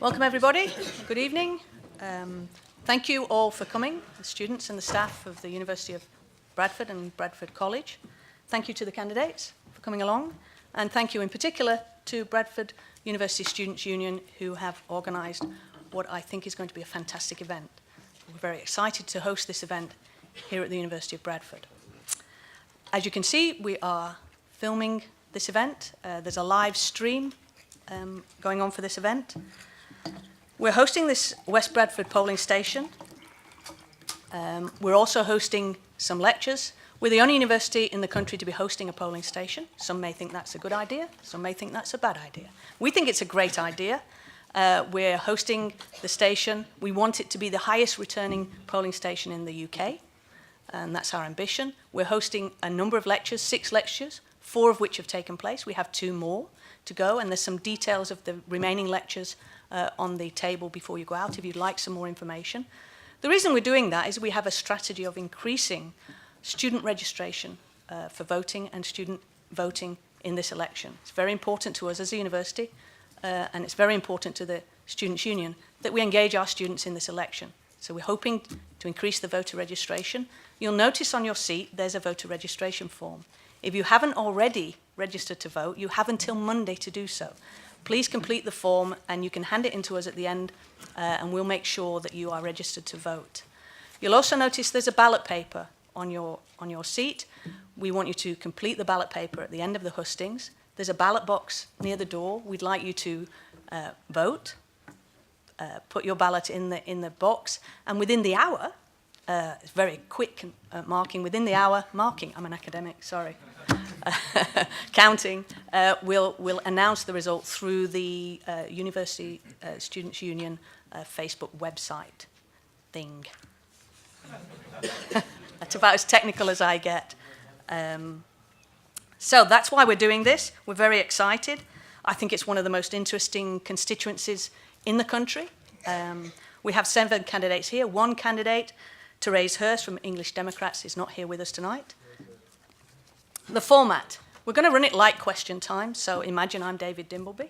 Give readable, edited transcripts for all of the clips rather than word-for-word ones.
Welcome everybody, good evening. Thank you all for coming, the students and the staff of the University of Bradford and Bradford College. Thank you to the candidates for coming along, and thank you in particular to Bradford University Student Union, who have organised what I think is going to be a fantastic event. We're very excited to host this event here at the University of Bradford. As you can see, we are filming this event. There's a live stream going on for this event. We're hosting this West Bradford polling station. We're also hosting some lectures. We're the only university in the country to be hosting a polling station. Some may think that's a good idea, some may think that's a bad idea. We think it's a great idea. We're hosting the station. We want it to be the highest returning polling station in the UK, and that's our ambition. We're hosting a number of lectures, 6 lectures, 4 of which have taken place. We have 2 more to go, and there's some details of the remaining lectures on the table before you go out if you'd like some more information. The reason we're doing that is we have a strategy of increasing student registration for voting and student voting in this election. It's very important to us as a university, and it's very important to the Students' Union that we engage our students in this election. So we're hoping to increase the voter registration. You'll notice on your seat there's a voter registration form. If you haven't already registered to vote, you have until Monday to do so. Please complete the form and you can hand it in to us at the end, and we'll make sure that you are registered to vote. You'll also notice there's a ballot paper on your seat. We want you to complete the ballot paper at the end of the hustings. There's a ballot box near the door. We'd like you to vote, put your ballot in the box, and within the hour, it's very quick marking, within the hour, I'm an academic, sorry, counting, we'll announce the result through the University Students' Union Facebook website thing. That's about as technical as I get. So that's why we're doing this. We're very excited. I think it's one of the most interesting constituencies in the country. We have 7 candidates here. 1 candidate, Therese Hurst from English Democrats, is not here with us tonight. The format. We're going to run it like question time, so imagine I'm David Dimbleby.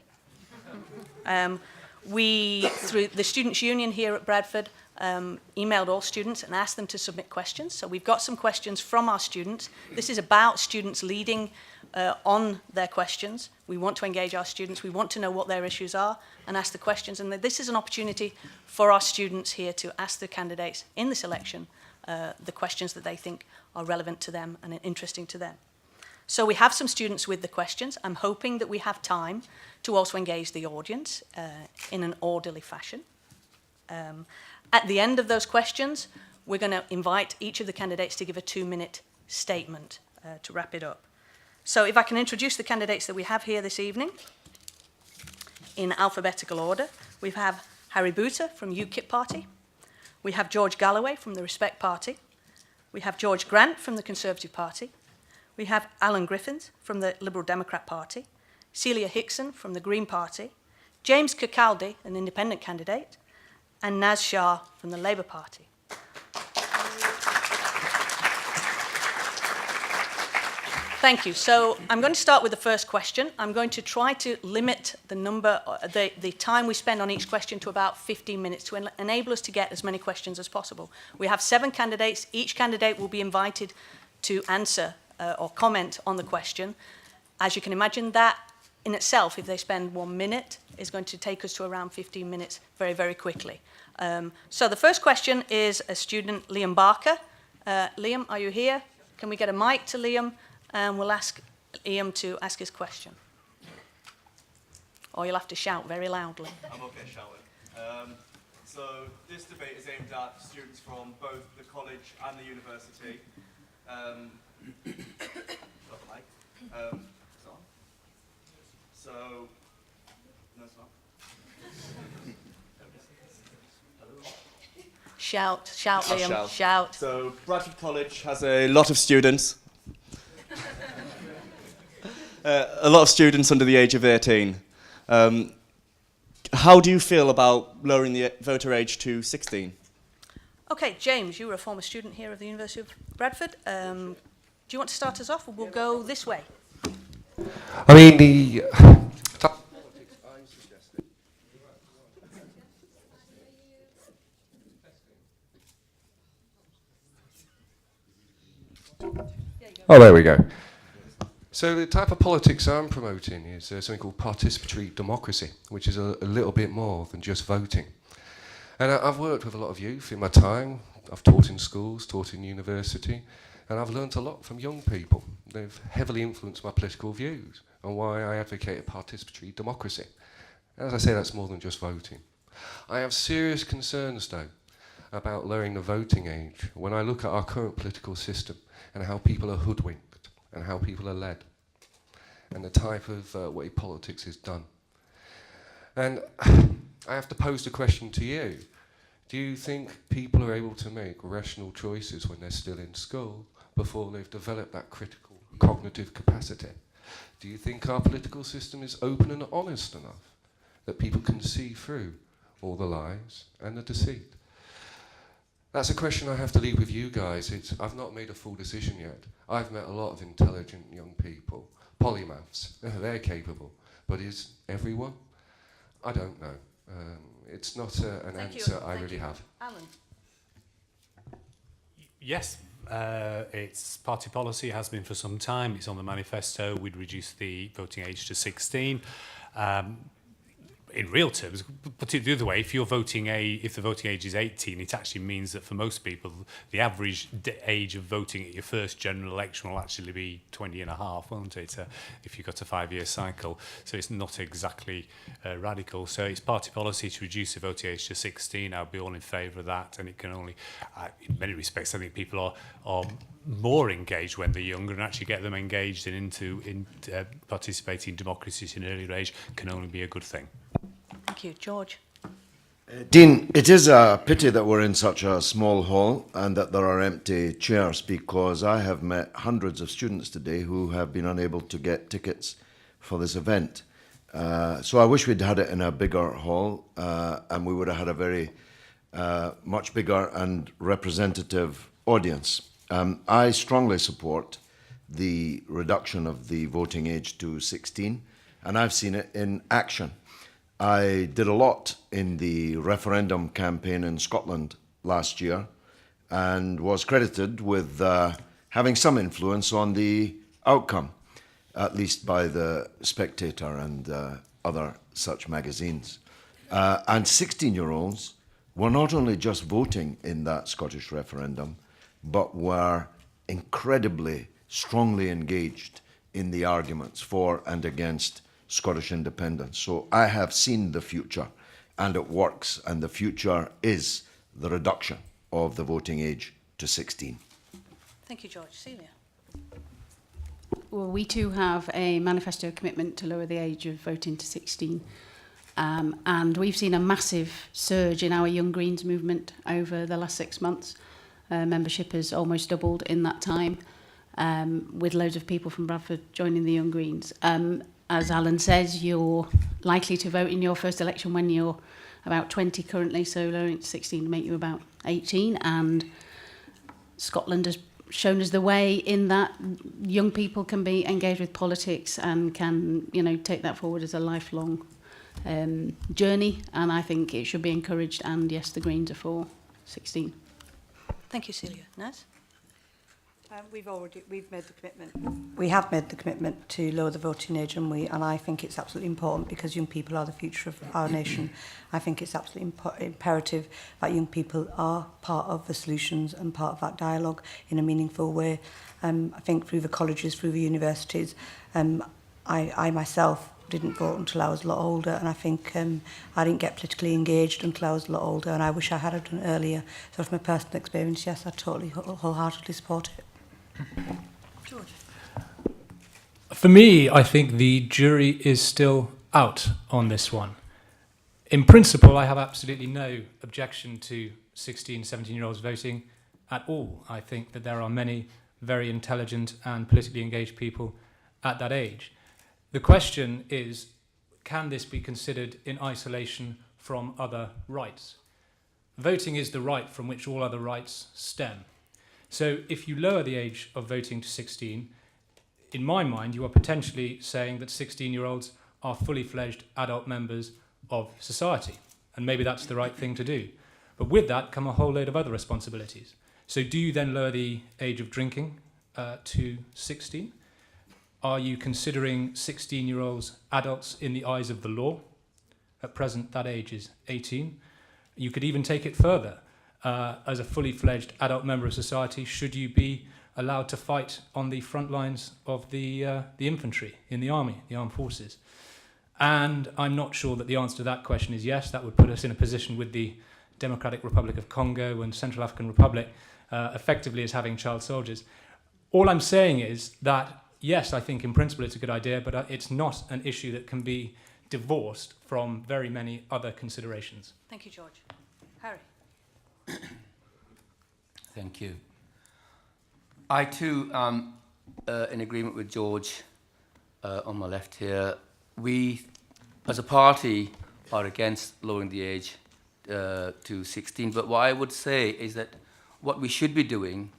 We, through the Students' Union here at Bradford, emailed all students and asked them to submit questions. So we've got some questions from our students. This is about students leading on their questions. We want to engage our students. We want to know what their issues are and ask the questions. And this is an opportunity for our students here to ask the candidates in this election the questions that they think are relevant to them and interesting to them. So we have some students with the questions. I'm hoping that we have time to also engage the audience in an orderly fashion. At the end of those questions, we're going to invite each of the candidates to give a 2-minute statement to wrap it up. So if I can introduce the candidates that we have here this evening in alphabetical order. We have Harry Boota from UKIP Party. We have George Galloway from the Respect Party. We have George Grant from the Conservative Party. We have Alan Griffiths from the Liberal Democrat Party. Celia Hickson from the Green Party. James Kirkcaldy, an independent candidate. And Naz Shah from the Labour Party. Thank you. So I'm going to start with the first question. I'm going to try to limit the time we spend on each question to about 15 minutes to enable us to get as many questions as possible. We have 7 candidates. Each candidate will be invited to answer or comment on the question. As you can imagine, that in itself, if they spend 1 minute, is going to take us to around 15 minutes very, very quickly. So the first question is a student, Liam Barker. Liam, are you here? Can we get a mic to Liam? And we'll ask Liam to ask his question. Or you'll have to shout very loudly. I'm okay shouting. So this debate is aimed at students from both the college and the university. Got the mic. It's on. So, no, it's not. Shout, Liam, shout. So Bradford College has a lot of students. A lot of students under the age of 18. How do you feel about lowering the voter age to 16? Okay, James, you were a former student here of the University of Bradford. Do you want to start us off, or we'll go this way? I mean, Oh, there we go. So the type of politics I'm promoting is something called participatory democracy, which is a little bit more than just voting. And I've worked with a lot of youth in my time. I've taught in schools, taught in university, and I've learnt a lot from young people. They've heavily influenced my political views and why I advocate a participatory democracy. As I say, that's more than just voting. I have serious concerns, though, about lowering the voting age when I look at our current political system and how people are hoodwinked and how people are led and the type of way politics is done. And I have to pose the question to you. Do you think people are able to make rational choices when they're still in school before they've developed that critical cognitive capacity? Do you think our political system is open and honest enough that people can see through all the lies and the deceit? That's a question I have to leave with you guys. I've not made a full decision yet. I've met a lot of intelligent young people, polymaths, they're capable. But is everyone? I don't know. It's not an answer I really have. Alan? Yes, it's party policy, has been for some time. It's on the manifesto. We'd reduce the voting age to 16. In real terms, put it the other way, if the voting age is 18, it actually means that for most people, the average age of voting at your first general election will actually be 20 and a half, won't it, if you've got a 5-year cycle. So it's not exactly radical. So it's party policy to reduce the voting age to 16. I'll be all in favour of that. And it can only, in many respects, I think people are more engaged when they're younger, and actually get them engaged and into participating in democracy at an earlier age can only be a good thing. Thank you. George? Dean, it is a pity that we're in such a small hall and that there are empty chairs, because I have met hundreds of students today who have been unable to get tickets for this event. So I wish we'd had it in a bigger hall, and we would have had a very much bigger and representative audience. I strongly support the reduction of the voting age to 16, and I've seen it in action. I did a lot in the referendum campaign in Scotland last year and was credited with having some influence on the outcome, at least by the Spectator and other such magazines. And 16-year-olds were not only just voting in that Scottish referendum, but were incredibly strongly engaged in the arguments for and against Scottish independence. So I have seen the future, and it works, and the future is the reduction of the voting age to 16. Thank you, George. Celia? Well, we too have a manifesto commitment to lower the age of voting to 16. And we've seen a massive surge in our Young Greens movement over the last 6 months. Membership has almost doubled in that time, with loads of people from Bradford joining the Young Greens. As Alan says, you're likely to vote in your first election when you're about 20 currently, so lowering it to 16 to make you about 18. And Scotland has shown us the way in that young people can be engaged with politics and can, take that forward as a lifelong journey. And I think it should be encouraged. And yes, the Greens are for 16. Thank you, Celia. Naz? We've made the commitment. We have made the commitment to lower the voting age, and I think it's absolutely important because young people are the future of our nation. I think it's absolutely imperative that young people are part of the solutions and part of that dialogue in a meaningful way. I think through the colleges, through the universities, I myself didn't vote until I was a lot older, and I think I didn't get politically engaged until I was a lot older, and I wish I had done it earlier. So from my personal experience, yes, I totally wholeheartedly support it. George? For me, I think the jury is still out on this one. In principle, I have absolutely no objection to 16, 17-year-olds voting at all. I think that there are many very intelligent and politically engaged people at that age. The question is, can this be considered in isolation from other rights? Voting is the right from which all other rights stem. So if you lower the age of voting to 16, in my mind, you are potentially saying that 16-year-olds are fully fledged adult members of society. And maybe that's the right thing to do. But with that come a whole load of other responsibilities. So do you then lower the age of drinking to 16? Are you considering 16-year-olds adults in the eyes of the law? At present, that age is 18. You could even take it further. As a fully fledged adult member of society, should you be allowed to fight on the front lines of the infantry in the army, the armed forces? And I'm not sure that the answer to that question is yes. That would put us in a position with the Democratic Republic of Congo and Central African Republic effectively as having child soldiers. All I'm saying is that, yes, I think in principle it's a good idea, but it's not an issue that can be divorced from very many other considerations. Thank you, George. Harry. Thank you. I too am in agreement with George on my left here. We, as a party, are against lowering the age to 16. But what I would say is that what we should be doing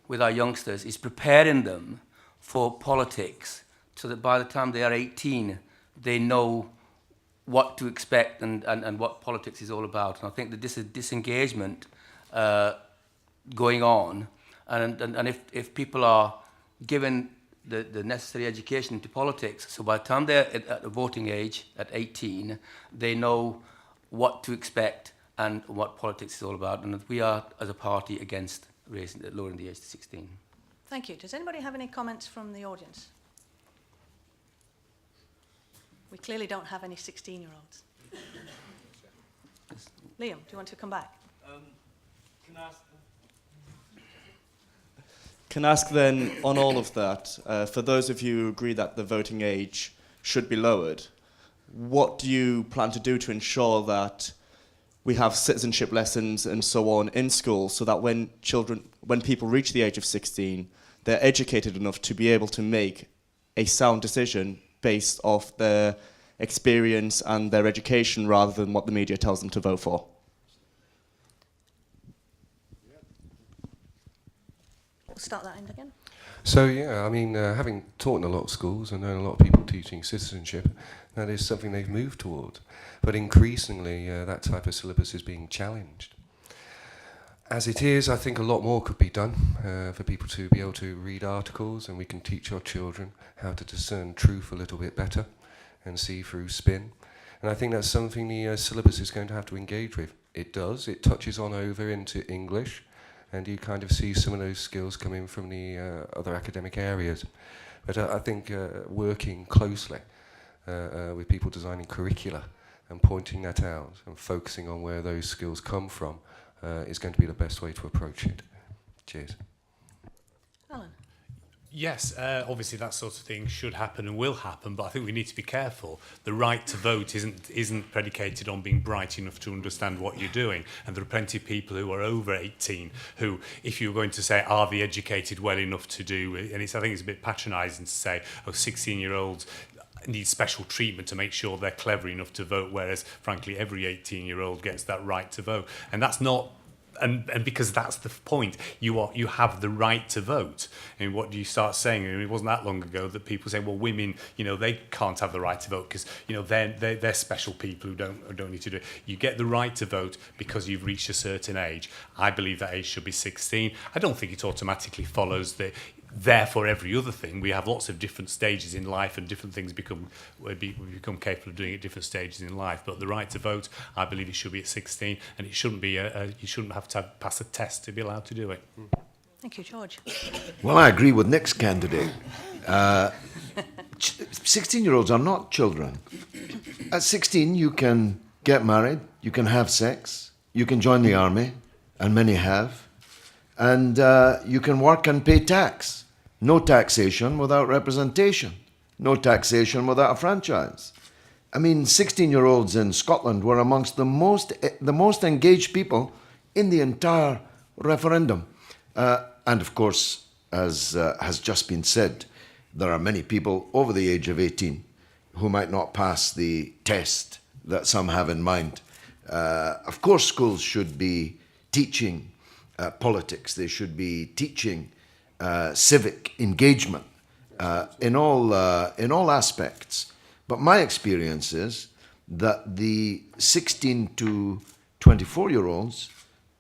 with our youngsters is preparing them for politics so that by the time they are 18, they know what to expect and what politics is all about. And I think that this is disengagement going on. And if people are given the necessary education into politics, so by the time they're at the voting age, at 18, they know what to expect and what politics is all about. And we are, as a party, against lowering the age to 16. Thank you. Does anybody have any comments from the audience? We clearly don't have any 16-year-olds. Liam, do you want to come back? Can I ask then, on all of that, for those of you who agree that the voting age should be lowered, what do you plan to do to ensure that we have citizenship lessons and so on in school so that when people reach the age of 16, they're educated enough to be able to make a sound decision based off their experience and their education rather than what the media tells them to vote for? We'll start that end again. So yeah, I mean, having taught in a lot of schools and known a lot of people teaching citizenship, that is something they've moved toward. But increasingly, that type of syllabus is being challenged. As it is, I think a lot more could be done for people to be able to read articles, and we can teach our children how to discern truth a little bit better and see through spin. And I think that's something the syllabus is going to have to engage with. It does. It touches on over into English, and you kind of see some of those skills coming from the other academic areas. But I think working closely with people designing curricula and pointing that out and focusing on where those skills come from is going to be the best way to approach it. Cheers. Alan. Yes, obviously that sort of thing should happen and will happen, but I think we need to be careful. The right to vote isn't predicated on being bright enough to understand what you're doing. And there are plenty of people who are over 18 who, if you're going to say, are they educated well enough to do, and I think it's a bit patronising to say, 16-year-olds need special treatment to make sure they're clever enough to vote, whereas, frankly, every 18-year-old gets that right to vote. And that's not... And because that's the point, you have the right to vote. And what do you start saying? I mean, it wasn't that long ago that people say, well, women, they can't have the right to vote because, they're special people who don't need to do it. You get the right to vote because you've reached a certain age. I believe that age should be 16. I don't think it automatically follows that. Therefore, every other thing, we have lots of different stages in life, and different things we become capable of doing at different stages in life. But the right to vote, I believe it should be at 16, and it shouldn't be you shouldn't have to pass a test to be allowed to do it. Thank you, George. Well, I agree with Nick's candidate. 16-year-olds are not children. At 16, you can get married, you can have sex, you can join the army, and many have, and you can work and pay tax. No taxation without representation. No taxation without a franchise. I mean, 16-year-olds in Scotland were amongst the most engaged people in the entire referendum. And of course, as has just been said, there are many people over the age of 18 who might not pass the test that some have in mind. Of course, schools should be teaching politics. They should be teaching civic engagement in all aspects. But my experience is that the 16 to 24-year-olds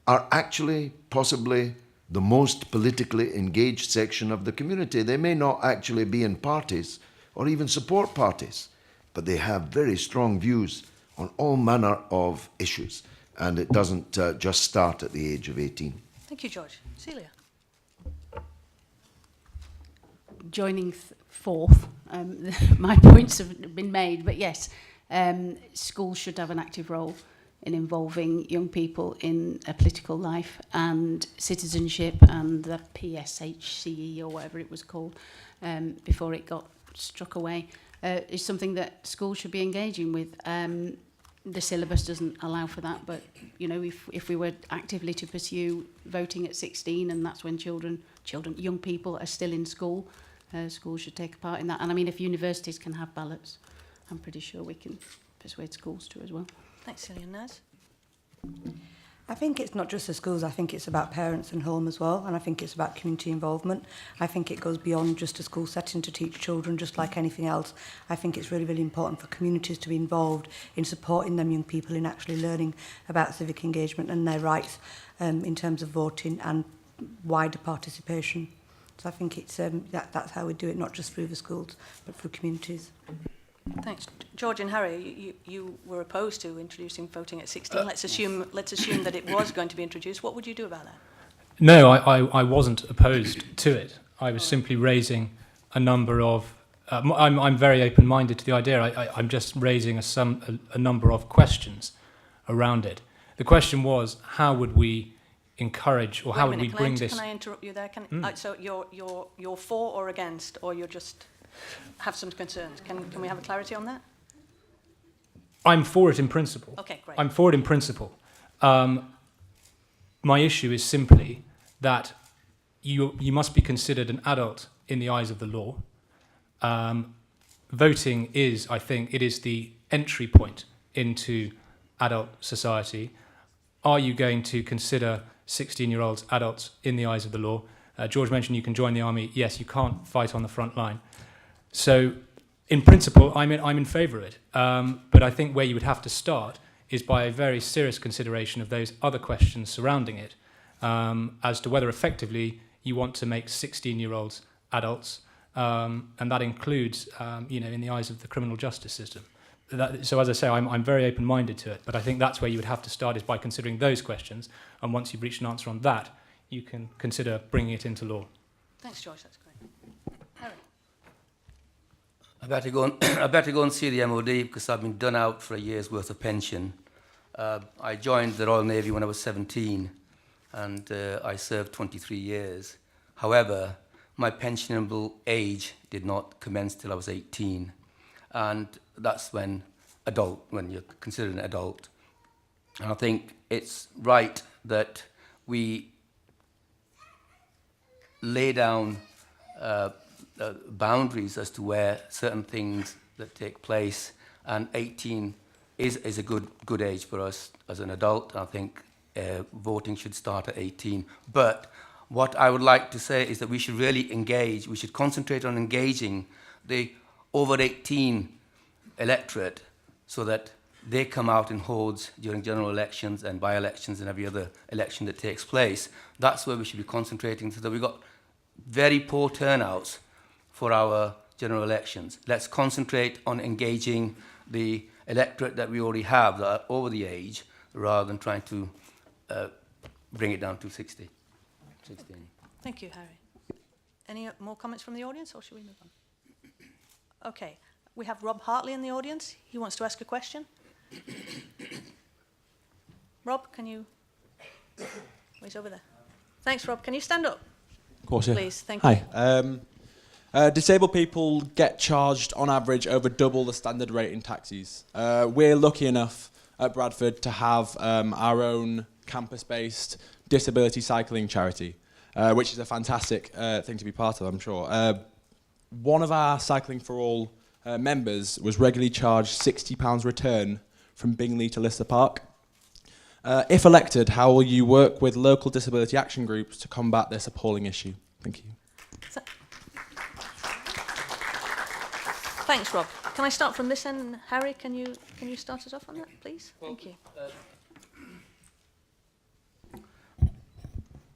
are actually possibly the most politically engaged section of the community. They may not actually be in parties or even support parties, but they have very strong views on all manner of issues. And it doesn't just start at the age of 18. Thank you, George. Celia? Joining fourth, my points have been made, but yes, schools should have an active role in involving young people in a political life, and citizenship and the PSHCE or whatever it was called before it got struck away is something that schools should be engaging with. The syllabus doesn't allow for that, but you know, if we were actively to pursue voting at 16, and that's when young people are still in school, schools should take a part in that. And I mean, if universities can have ballots, I'm pretty sure we can persuade schools to as well. Thanks, Celia. Naz? I think it's not just the schools, I think it's about parents and home as well, and I think it's about community involvement. I think it goes beyond just a school setting to teach children, just like anything else. I think it's really, really important for communities to be involved in supporting them young people in actually learning about civic engagement and their rights in terms of voting and wider participation. So I think it's that's how we do it, not just through the schools, but through communities. Thanks. George and Harry, you were opposed to introducing voting at 16. Let's assume that it was going to be introduced. What would you do about that? No, I wasn't opposed to it. I was simply raising a number of... I'm very open-minded to the idea. I'm just raising a number of questions around it. The question was, how would we encourage, or how would we bring this... Can I interrupt you there? So you're for or against, or you're just... have some concerns. Can we have a clarity on that? I'm for it in principle. Okay, great. I'm for it in principle. My issue is simply that you must be considered an adult in the eyes of the law. Voting is, I think, it is the entry point into adult society. Are you going to consider 16-year-olds adults in the eyes of the law? George mentioned you can join the army. Yes, you can't fight on the front line. So, in principle, I'm in favour of it. But I think where you would have to start is by a very serious consideration of those other questions surrounding it, as to whether effectively you want to make 16-year-olds adults, and that includes, in the eyes of the criminal justice system. So, as I say, I'm very open-minded to it, but I think that's where you would have to start, is by considering those questions, and once you've reached an answer on that, you can consider bringing it into law. Thanks, George. That's great. Harry? I better go and see the MOD because I've been done out for a year's worth of pension. I joined the Royal Navy when I was 17, and I served 23 years. However, my pensionable age did not commence till I was 18, and that's when you're considered an adult. And I think it's right that we lay down boundaries as to where certain things that take place, and 18 is a good age for us as an adult. I think voting should start at 18. But what I would like to say is that we should really engage, we should concentrate on engaging the over 18 electorate so that they come out in hordes during general elections and by-elections and every other election that takes place. That's where we should be concentrating, so that we've got very poor turnouts for our general elections. Let's concentrate on engaging the electorate that we already have that are over the age, rather than trying to bring it down to 16. Thank you, Harry. Any more comments from the audience, or should we move on? Okay, we have Rob Hartley in the audience. He wants to ask a question. Rob, can you... Oh, he's over there. Thanks, Rob. Can you stand up? Of course, yeah. Please, thank you. Hi. Disabled people get charged on average over double the standard rate in taxis. We're lucky enough at Bradford to have our own campus-based disability cycling charity, which is a fantastic thing to be part of, I'm sure. One of our Cycling for All members was regularly charged £60 return from Bingley to Lister Park. If elected, how will you work with local disability action groups to combat this appalling issue? Thank you. Thanks, Rob. Can I start from this end? Harry, can you start us off on that, please? Thank you.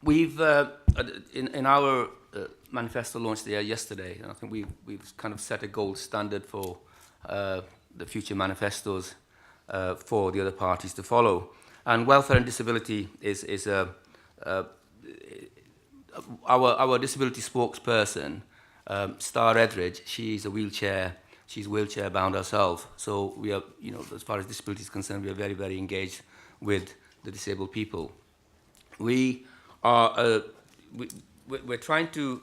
we've, in our manifesto launched there yesterday, and I think we've kind of set a gold standard for the future manifestos for the other parties to follow. And welfare and disability is our disability spokesperson, Star Edridge. She's wheelchair bound herself. So we are, as far as disability is concerned, we are very, very engaged with the disabled people. We are, we're trying to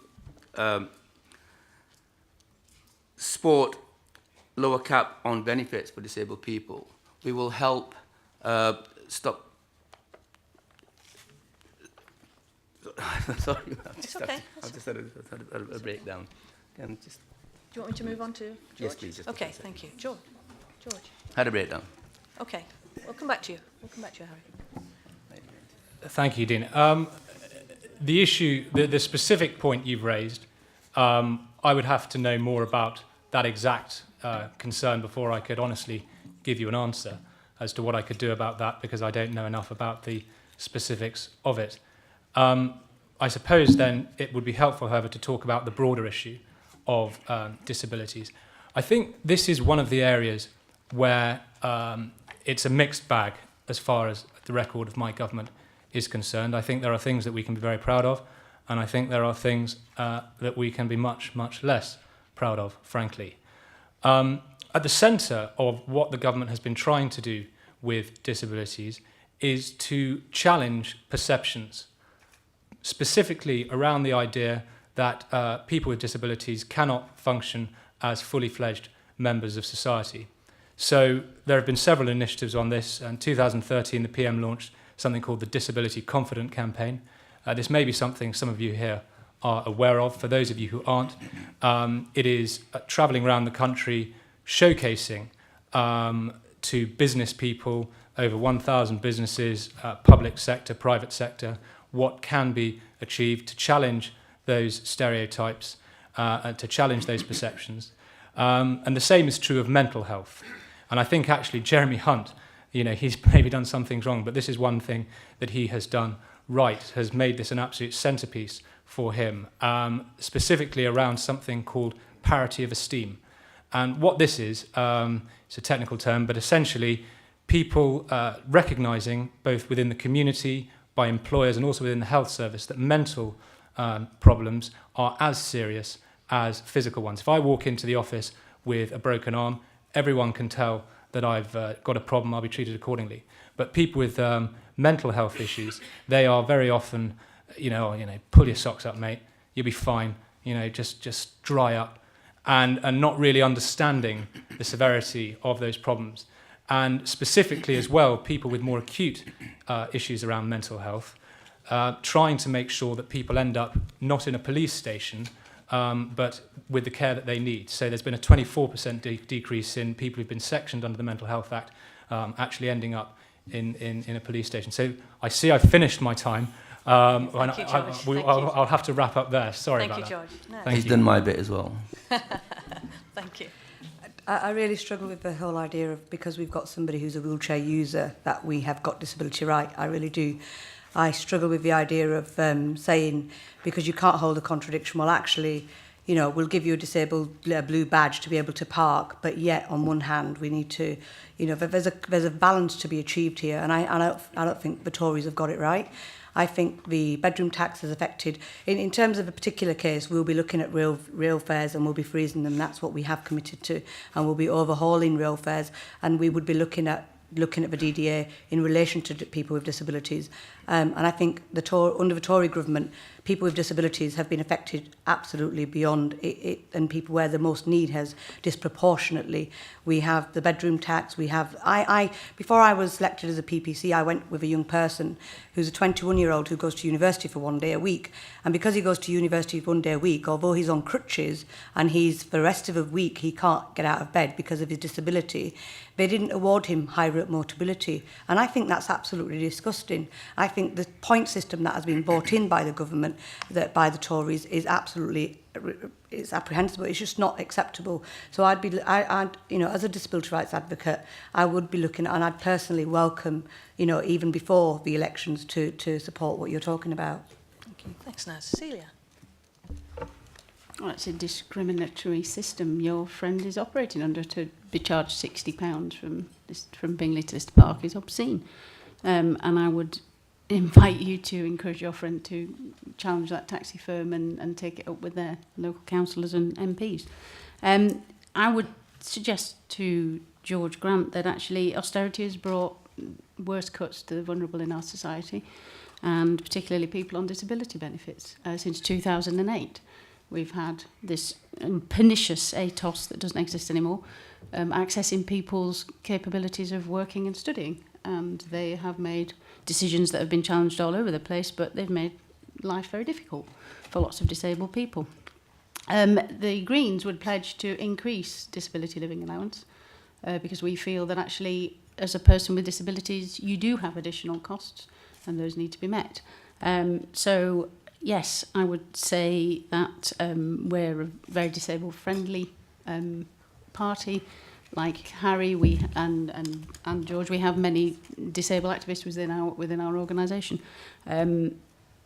support lower cap on benefits for disabled people. We will help stop. Sorry, I've just had a breakdown. Do you want me to move on to George? Yes, please. Okay, thank you. George. Had a breakdown. Okay, we'll come back to you. Harry. Thank you, Dean. The issue, the specific point you've raised, I would have to know more about that exact concern before I could honestly give you an answer as to what I could do about that, because I don't know enough about the specifics of it. I suppose then it would be helpful, however, to talk about the broader issue of disabilities. I think this is one of the areas where it's a mixed bag as far as the record of my government is concerned. I think there are things that we can be very proud of, and I think there are things that we can be much, much less proud of, frankly. At the centre of what the government has been trying to do with disabilities is to challenge perceptions, specifically around the idea that people with disabilities cannot function as fully fledged members of society. So there have been several initiatives on this. In 2013, the PM launched something called the Disability Confident Campaign. This may be something some of you here are aware of. For those of you who aren't, it is travelling around the country showcasing to business people, over 1,000 businesses, public sector, private sector, what can be achieved to challenge those stereotypes, to challenge those perceptions. And the same is true of mental health. And I think actually Jeremy Hunt, he's maybe done some things wrong, but this is one thing that he has done right, has made this an absolute centrepiece for him, specifically around something called parity of esteem. And what this is, it's a technical term, but essentially people recognising, both within the community, by employers and also within the health service, that mental problems are as serious as physical ones. If I walk into the office with a broken arm, everyone can tell that I've got a problem, I'll be treated accordingly. But people with mental health issues, they are very often, pull your socks up, mate, you'll be fine, just dry up, and not really understanding the severity of those problems. And specifically as well, people with more acute issues around mental health, trying to make sure that people end up not in a police station, but with the care that they need. So there's been a 24% decrease in people who've been sectioned under the Mental Health Act actually ending up in a police station. So I see I've finished my time. Thank you, George. I'll have to wrap up there. Sorry about that. Thank you, George. No. Thank He's you. done my bit as well. Thank you. I really struggle with the whole idea of, because we've got somebody who's a wheelchair user, that we have got disability right. I really do. I struggle with the idea of saying, because you can't hold a contradiction, well, actually, we'll give you a blue badge to be able to park, but yet, on one hand, we need to, there's a balance to be achieved here, and I don't think the Tories have got it right. I think the bedroom tax has affected, in terms of a particular case, we'll be looking at rail fares and we'll be freezing them. That's what we have committed to, and we'll be overhauling rail fares, and we would be looking at the DDA in relation to people with disabilities. And I think under the Tory government, people with disabilities have been affected absolutely beyond it, and people where the most need has disproportionately. We have the bedroom tax. We have before I was elected as a PPC, I went with a young person who's a 21-year-old who goes to university for 1 day a week, and because he goes to university 1 day a week, although he's on crutches and he's for the rest of the week he can't get out of bed because of his disability, they didn't award him high rate mobility, and I think that's absolutely disgusting. I think the point system that has been brought in by the government, that by the Tories, is absolutely, it's apprehensible. It's just not acceptable. So I'd as a disability rights advocate, I would be looking at, and I'd personally welcome, even before the elections, to support what you're talking about. Thanks, Naz. Cecilia? Well, it's a discriminatory system your friend is operating under. To be charged £60 from Bingley to Lister Park is obscene. And I would invite you to encourage your friend to challenge that taxi firm and take it up with their local councillors and MPs. I would suggest to George Grant that actually austerity has brought worse cuts to the vulnerable in our society, and particularly people on disability benefits. Since 2008, we've had this pernicious ATOS that doesn't exist anymore, accessing people's capabilities of working and studying. And they have made decisions that have been challenged all over the place, but they've made life very difficult for lots of disabled people. The Greens would pledge to increase disability living allowance because we feel that actually, as a person with disabilities, you do have additional costs and those need to be met. So, yes, I would say that we're a very disabled-friendly party. Like Harry, and George, we have many disabled activists within our organisation.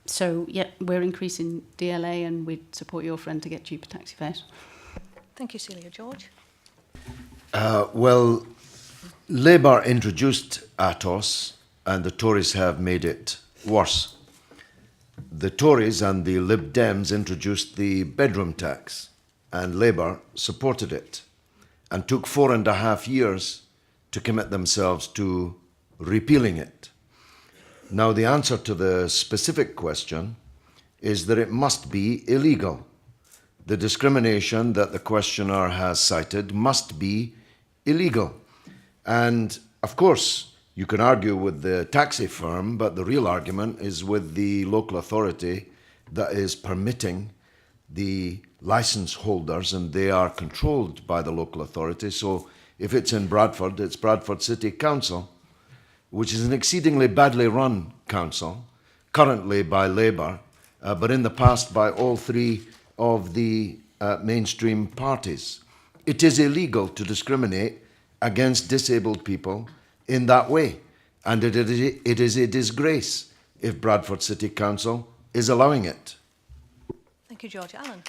So, yeah, we're increasing DLA, and we'd support your friend to get cheaper taxi fares. Thank you, Celia. George? Well, Labour introduced ATOS, and the Tories have made it worse. The Tories and the Lib Dems introduced the bedroom tax, and Labour supported it, and took 4.5 years to commit themselves to repealing it. Now, the answer to the specific question is that it must be illegal. The discrimination that the questioner has cited must be illegal. And, of course, you can argue with the taxi firm, but the real argument is with the local authority that is permitting the license holders, and they are controlled by the local authority. So if it's in Bradford, it's Bradford City Council, which is an exceedingly badly run council, currently by Labour, but in the past by all three of the mainstream parties. It is illegal to discriminate against disabled people in that way, and it is a disgrace if Bradford City Council is allowing it. Thank you, George. Alan?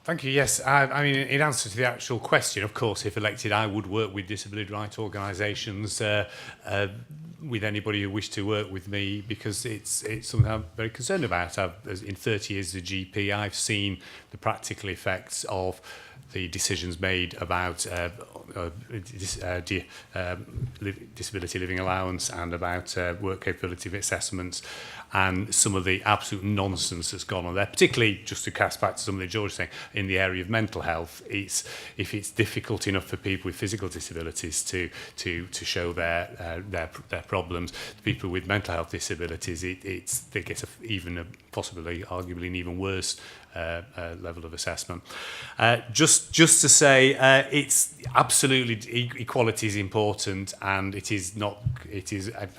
Thank you. Yes, I mean, in answer to the actual question, of course, if elected, I would work with disability rights organisations, with anybody who wished to work with me, because it's something I'm very concerned about. In 30 years as a GP, I've seen the practical effects of the decisions made about disability living allowance and about work capability assessments, and some of the absolute nonsense that's gone on there, particularly, just to cast back to something that George was saying, in the area of mental health. If it's difficult enough for people with physical disabilities to show their problems, people with mental health disabilities, they get possibly, arguably, an even worse level of assessment. Just to say, it's absolutely equality is important, and it is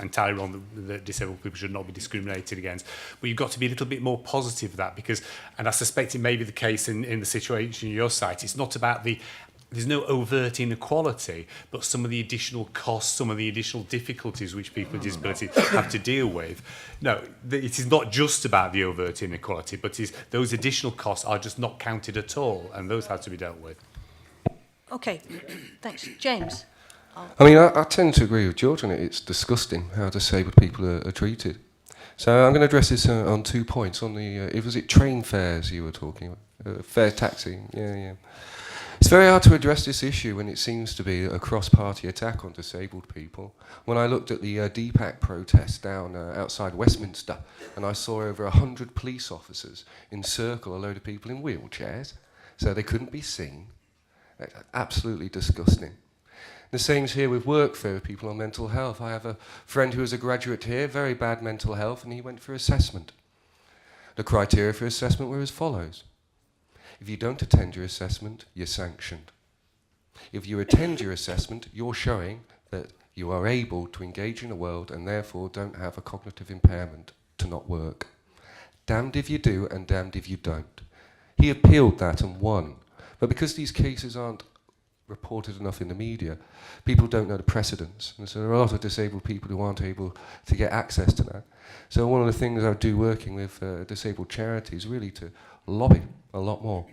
entirely wrong that disabled people should not be discriminated against. But you've got to be a little bit more positive of that, because, and I suspect it may be the case in the situation in your site, it's not about there's no overt inequality, but some of the additional costs, some of the additional difficulties which people with disabilities have to deal with. No, it is not just about the overt inequality, but those additional costs are just not counted at all, and those have to be dealt with. Okay, thanks. James? I mean, I tend to agree with George on it. It's disgusting how disabled people are treated. So I'm going to address this on 2 points. On the, was it train fares you were talking about? Fare taxing, yeah. It's very hard to address this issue when it seems to be a cross-party attack on disabled people. When I looked at the DPAC protest down outside Westminster, and I saw over 100 police officers encircle a load of people in wheelchairs, so they couldn't be seen. Absolutely disgusting. The same's here with work for people on mental health. I have a friend who was a graduate here, very bad mental health, and he went for assessment. The criteria for assessment were as follows. If you don't attend your assessment, you're sanctioned. If you attend your assessment, you're showing that you are able to engage in the world and therefore don't have a cognitive impairment to not work. Damned if you do and damned if you don't. He appealed that and won. But because these cases aren't reported enough in the media. People don't know the precedents, and so there are a lot of disabled people who aren't able to get access to that. So one of the things I do working with disabled charities really to lobby a lot more,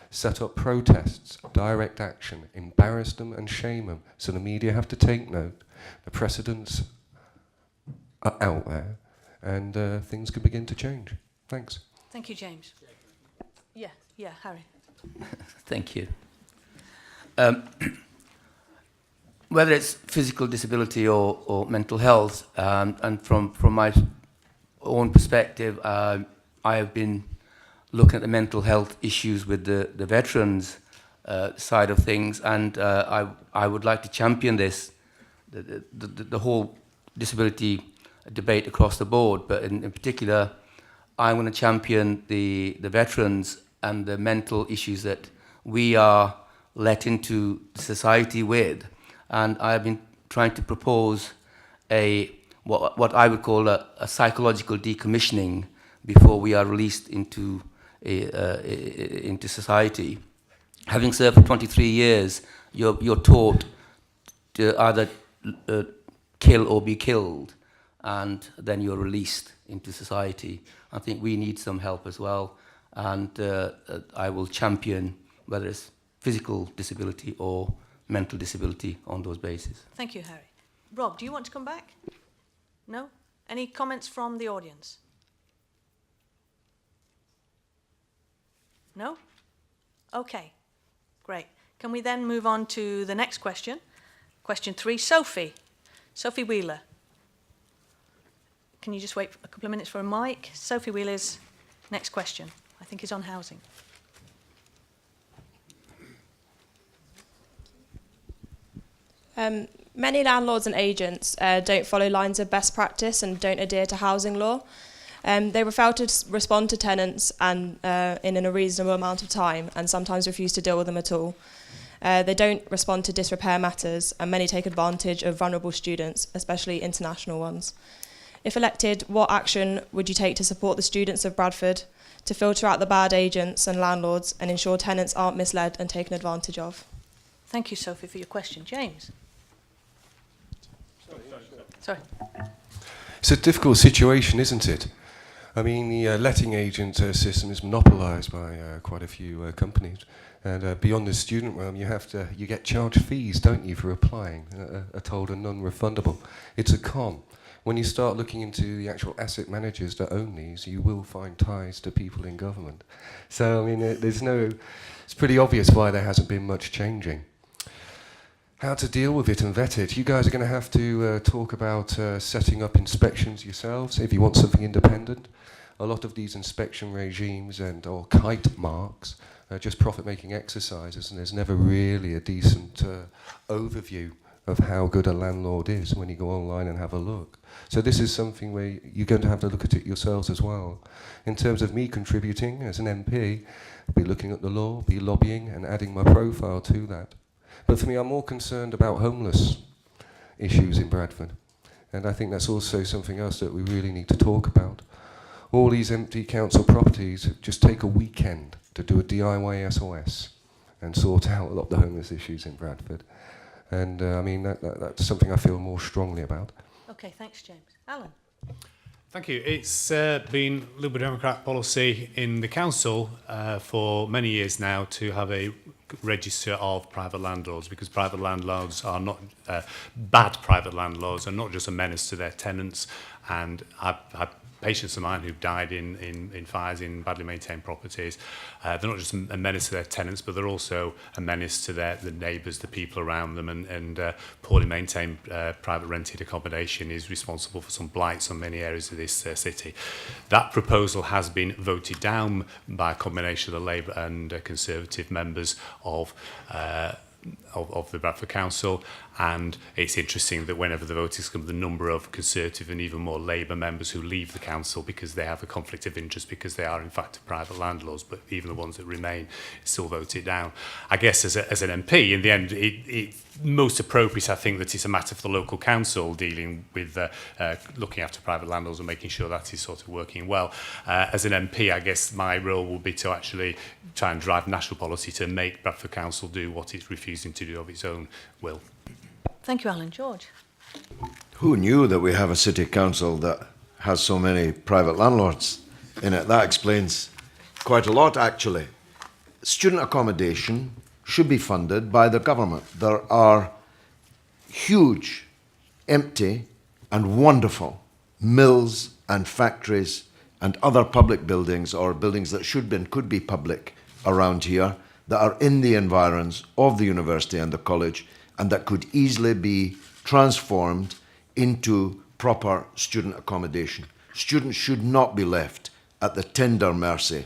set up protests, direct action, embarrass them and shame them, so the media have to take note. The precedents are out there, and things could begin to change. Thanks. Thank you, James. Yeah, Harry. Thank you. Whether it's physical disability or mental health, and from my own perspective, I have been looking at the mental health issues with the veterans side of things, and I would like to champion this, the whole disability debate across the board, but in particular, I'm going to champion the veterans and the mental issues that we are let into society with. And I've been trying to propose what I would call a psychological decommissioning before we are released into society. Having served for 23 years, you're taught to either kill or be killed, and then you're released into society. I think we need some help as well, and I will champion whether it's physical disability or mental disability on those bases. Thank you, Harry. Rob, do you want to come back? No? Any comments from the audience? No? Okay, great. Can we then move on to the next question? Question 3, Sophie. Sophie Wheeler. Can you just wait a couple of minutes for a mic? Sophie Wheeler's next question, I think, is on housing. Many landlords and agents don't follow lines of best practice and don't adhere to housing law. They fail to respond to tenants and in a reasonable amount of time, and sometimes refuse to deal with them at all. They don't respond to disrepair matters, and many take advantage of vulnerable students, especially international ones. If elected, what action would you take to support the students of Bradford, to filter out the bad agents and landlords and ensure tenants aren't misled and taken advantage of? Thank you, Sophie, for your question. James? Sorry. It's a difficult situation, isn't it? I mean, the letting agent system is monopolised by quite a few companies, and beyond the student realm, you get charged fees, don't you, for applying? Are told are non-refundable. It's a con. When you start looking into the actual asset managers that own these, you will find ties to people in government. So, I mean, it's pretty obvious why there hasn't been much changing. How to deal with it and vet it. You guys are going to have to talk about setting up inspections yourselves if you want something independent. A lot of these inspection regimes or kite marks are just profit-making exercises, and there's never really a decent overview of how good a landlord is when you go online and have a look. So this is something where you're going to have to look at it yourselves as well. In terms of me contributing as an MP, I'll be looking at the law, be lobbying and adding my profile to that. But for me, I'm more concerned about homeless issues in Bradford. And I think that's also something else that we really need to talk about. All these empty council properties just take a weekend to do a DIY SOS and sort out a lot of the homeless issues in Bradford. And I mean, that's something I feel more strongly about. Okay, thanks, James. Alan? Thank you. It's been Liberal Democrat policy in the council for many years now to have a register of private landlords, because private landlords are not bad private landlords are not just a menace to their tenants, and I've had patients of mine who've died in fires in badly maintained properties. They're not just a menace to their tenants, but they're also a menace to the neighbours, the people around them, and poorly maintained private rented accommodation is responsible for some blights on many areas of this city. That proposal has been voted down by a combination of the Labour and Conservative members of the Bradford Council, and it's interesting that whenever the vote is come, the number of Conservative and even more Labour members who leave the council because they have a conflict of interest because they are in fact private landlords, but even the ones that remain still vote it down. I guess as an MP, in the end, it's most appropriate, I think, that it's a matter for the local council dealing with looking after private landlords and making sure that is sort of working well. As an MP, I guess my role will be to actually try and drive national policy to make Bradford Council do what it's refused refusing to do of its own will. Thank you, Alan. George? Who knew that we have a city council that has so many private landlords in it? That explains quite a lot, actually. Student accommodation should be funded by the government. There are huge, empty and wonderful mills and factories and other public buildings, or buildings that should be and could be public around here, that are in the environs of the university and the college, and that could easily be transformed into proper student accommodation. Students should not be left at the tender mercy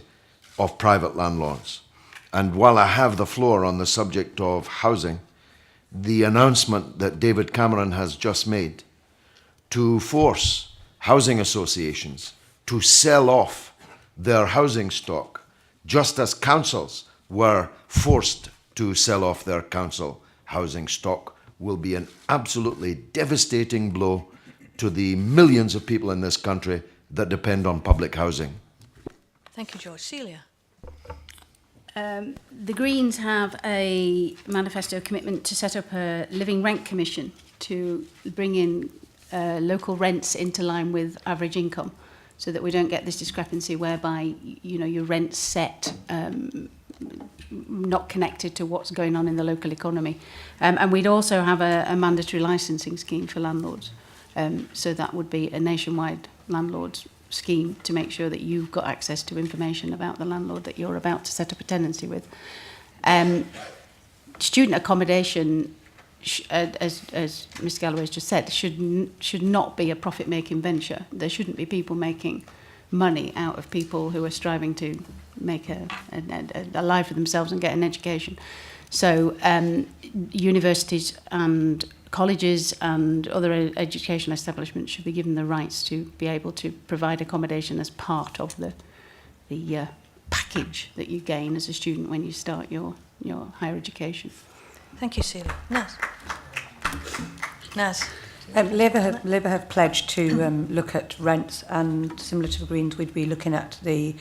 of private landlords. And while I have the floor on the subject of housing, the announcement that David Cameron has just made to force housing associations to sell off their housing stock, just as councils were forced to sell off their council housing stock, will be an absolutely devastating blow to the millions of people in this country that depend on public housing. Thank you, George. Celia? The Greens have a manifesto commitment to set up a living rent commission to bring in local rents into line with average income, so that we don't get this discrepancy whereby, you know, your rent's set not connected to what's going on in the local economy. And we'd also have a mandatory licensing scheme for landlords. So that would be a nationwide landlords scheme to make sure that you've got access to information about the landlord that you're about to set up a tenancy with. Student accommodation, as Ms Galloway's just said, should not be a profit-making venture. There shouldn't be people making money out of people who are striving to make a life for themselves and get an education. So universities and colleges and other educational establishments should be given the rights to be able to provide accommodation as part of the package that you gain as a student when you start your higher education. Thank you, Celia. Naz? Naz? Labour have pledged to look at rents, and similar to the Greens, we'd be looking at the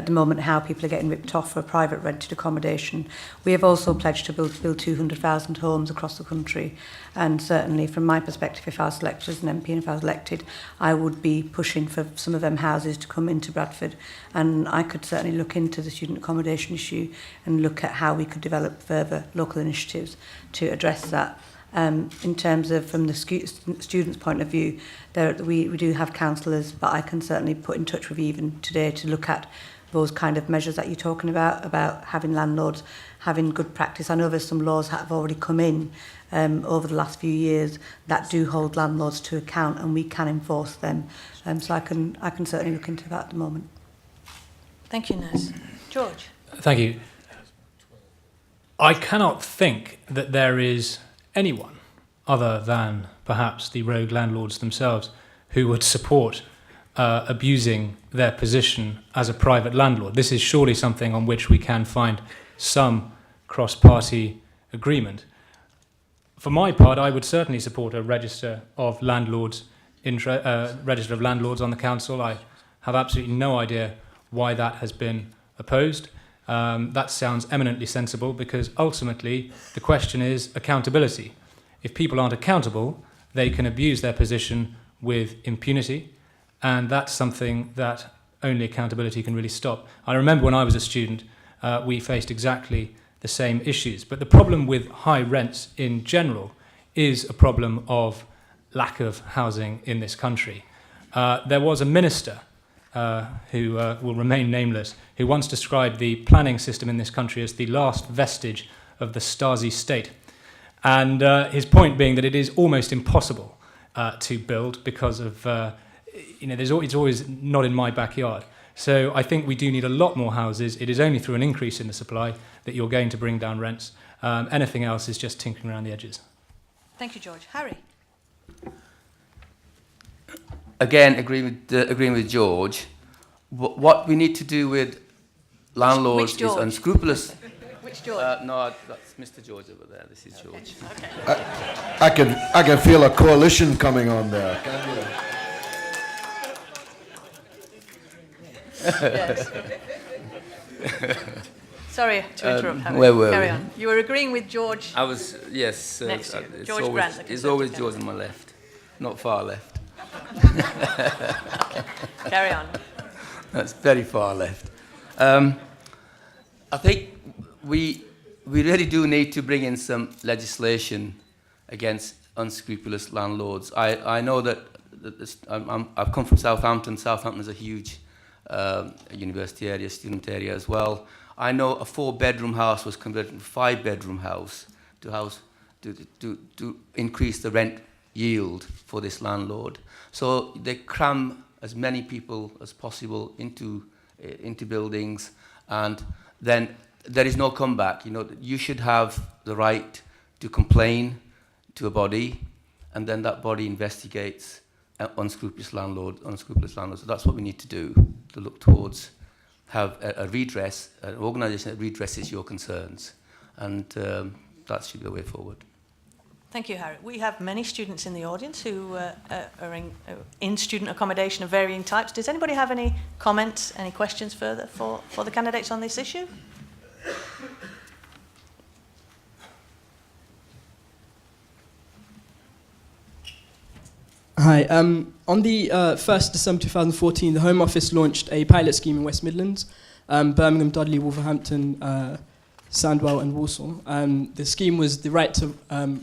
moment how people are getting ripped off for private rented accommodation. We have also pledged to build 200,000 homes across the country, and certainly from my perspective, if I was elected as an MP and if I was elected, I would be pushing for some of them houses to come into Bradford, and I could certainly look into the student accommodation issue and look at how we could develop further local initiatives to address that. In terms of from the students' point of view, we do have counsellors, but I can certainly put in touch with you even today to look at those kind of measures that you're talking about having landlords, having good practice. I know there's some laws that have already come in over the last few years that do hold landlords to account, and we can enforce them. So I can certainly look into that at the moment. Thank you, Naz. George? Thank you. I cannot think that there is anyone other than perhaps the rogue landlords themselves who would support abusing their position as a private landlord. This is surely something on which we can find some cross-party agreement. For my part, I would certainly support a register of landlords, register of landlords on the council. I have absolutely no idea why that has been opposed. That sounds eminently sensible, because ultimately the question is accountability. If people aren't accountable, they can abuse their position with impunity, and that's something that only accountability can really stop. I remember when I was a student, we faced exactly the same issues. But the problem with high rents in general is a problem of lack of housing in this country. There was a minister who will remain nameless, who once described the planning system in this country as the last vestige of the Stasi state. And his point being that it is almost impossible to build because of, it's always not in my backyard. So I think we do need a lot more houses. It is only through an increase in the supply that you're going to bring down rents. Anything else is just tinkering around the edges. Thank you, George. Harry? Again, agreeing with George, what we need to do with landlords is unscrupulous. Which George? No, that's Mr. George over there. This is George. Okay. I can feel a coalition coming on there. Can you? Yes. Sorry to interrupt, Harry. Where were Carry we? on. You were agreeing with George. I was, yes. Next to you. It's George always, Grant, the it's Conservative always candidate. George on my left, not far left. Carry on. That's very far left. I think we really do need to bring in some legislation against unscrupulous landlords. I know that I've come from Southampton. Southampton is a huge university area, student area as well. I know a 4-bedroom house was converted to a 5-bedroom house to increase the rent yield for this landlord. So they cram as many people as possible into buildings, and then there is no comeback. You know, you should have the right to complain to a body, and then that body investigates unscrupulous landlords. So that's what we need to do, to look towards have a redress, an organisation that redresses your concerns, and that should be the way forward. Thank you, Harry. We have many students in the audience who are in student accommodation of varying types. Does anybody have any comments, any questions further for the candidates on this issue? Hi. On the 1st December 2014, the Home Office launched a pilot scheme in West Midlands, Birmingham, Dudley, Wolverhampton, Sandwell and Walsall. The scheme was the right to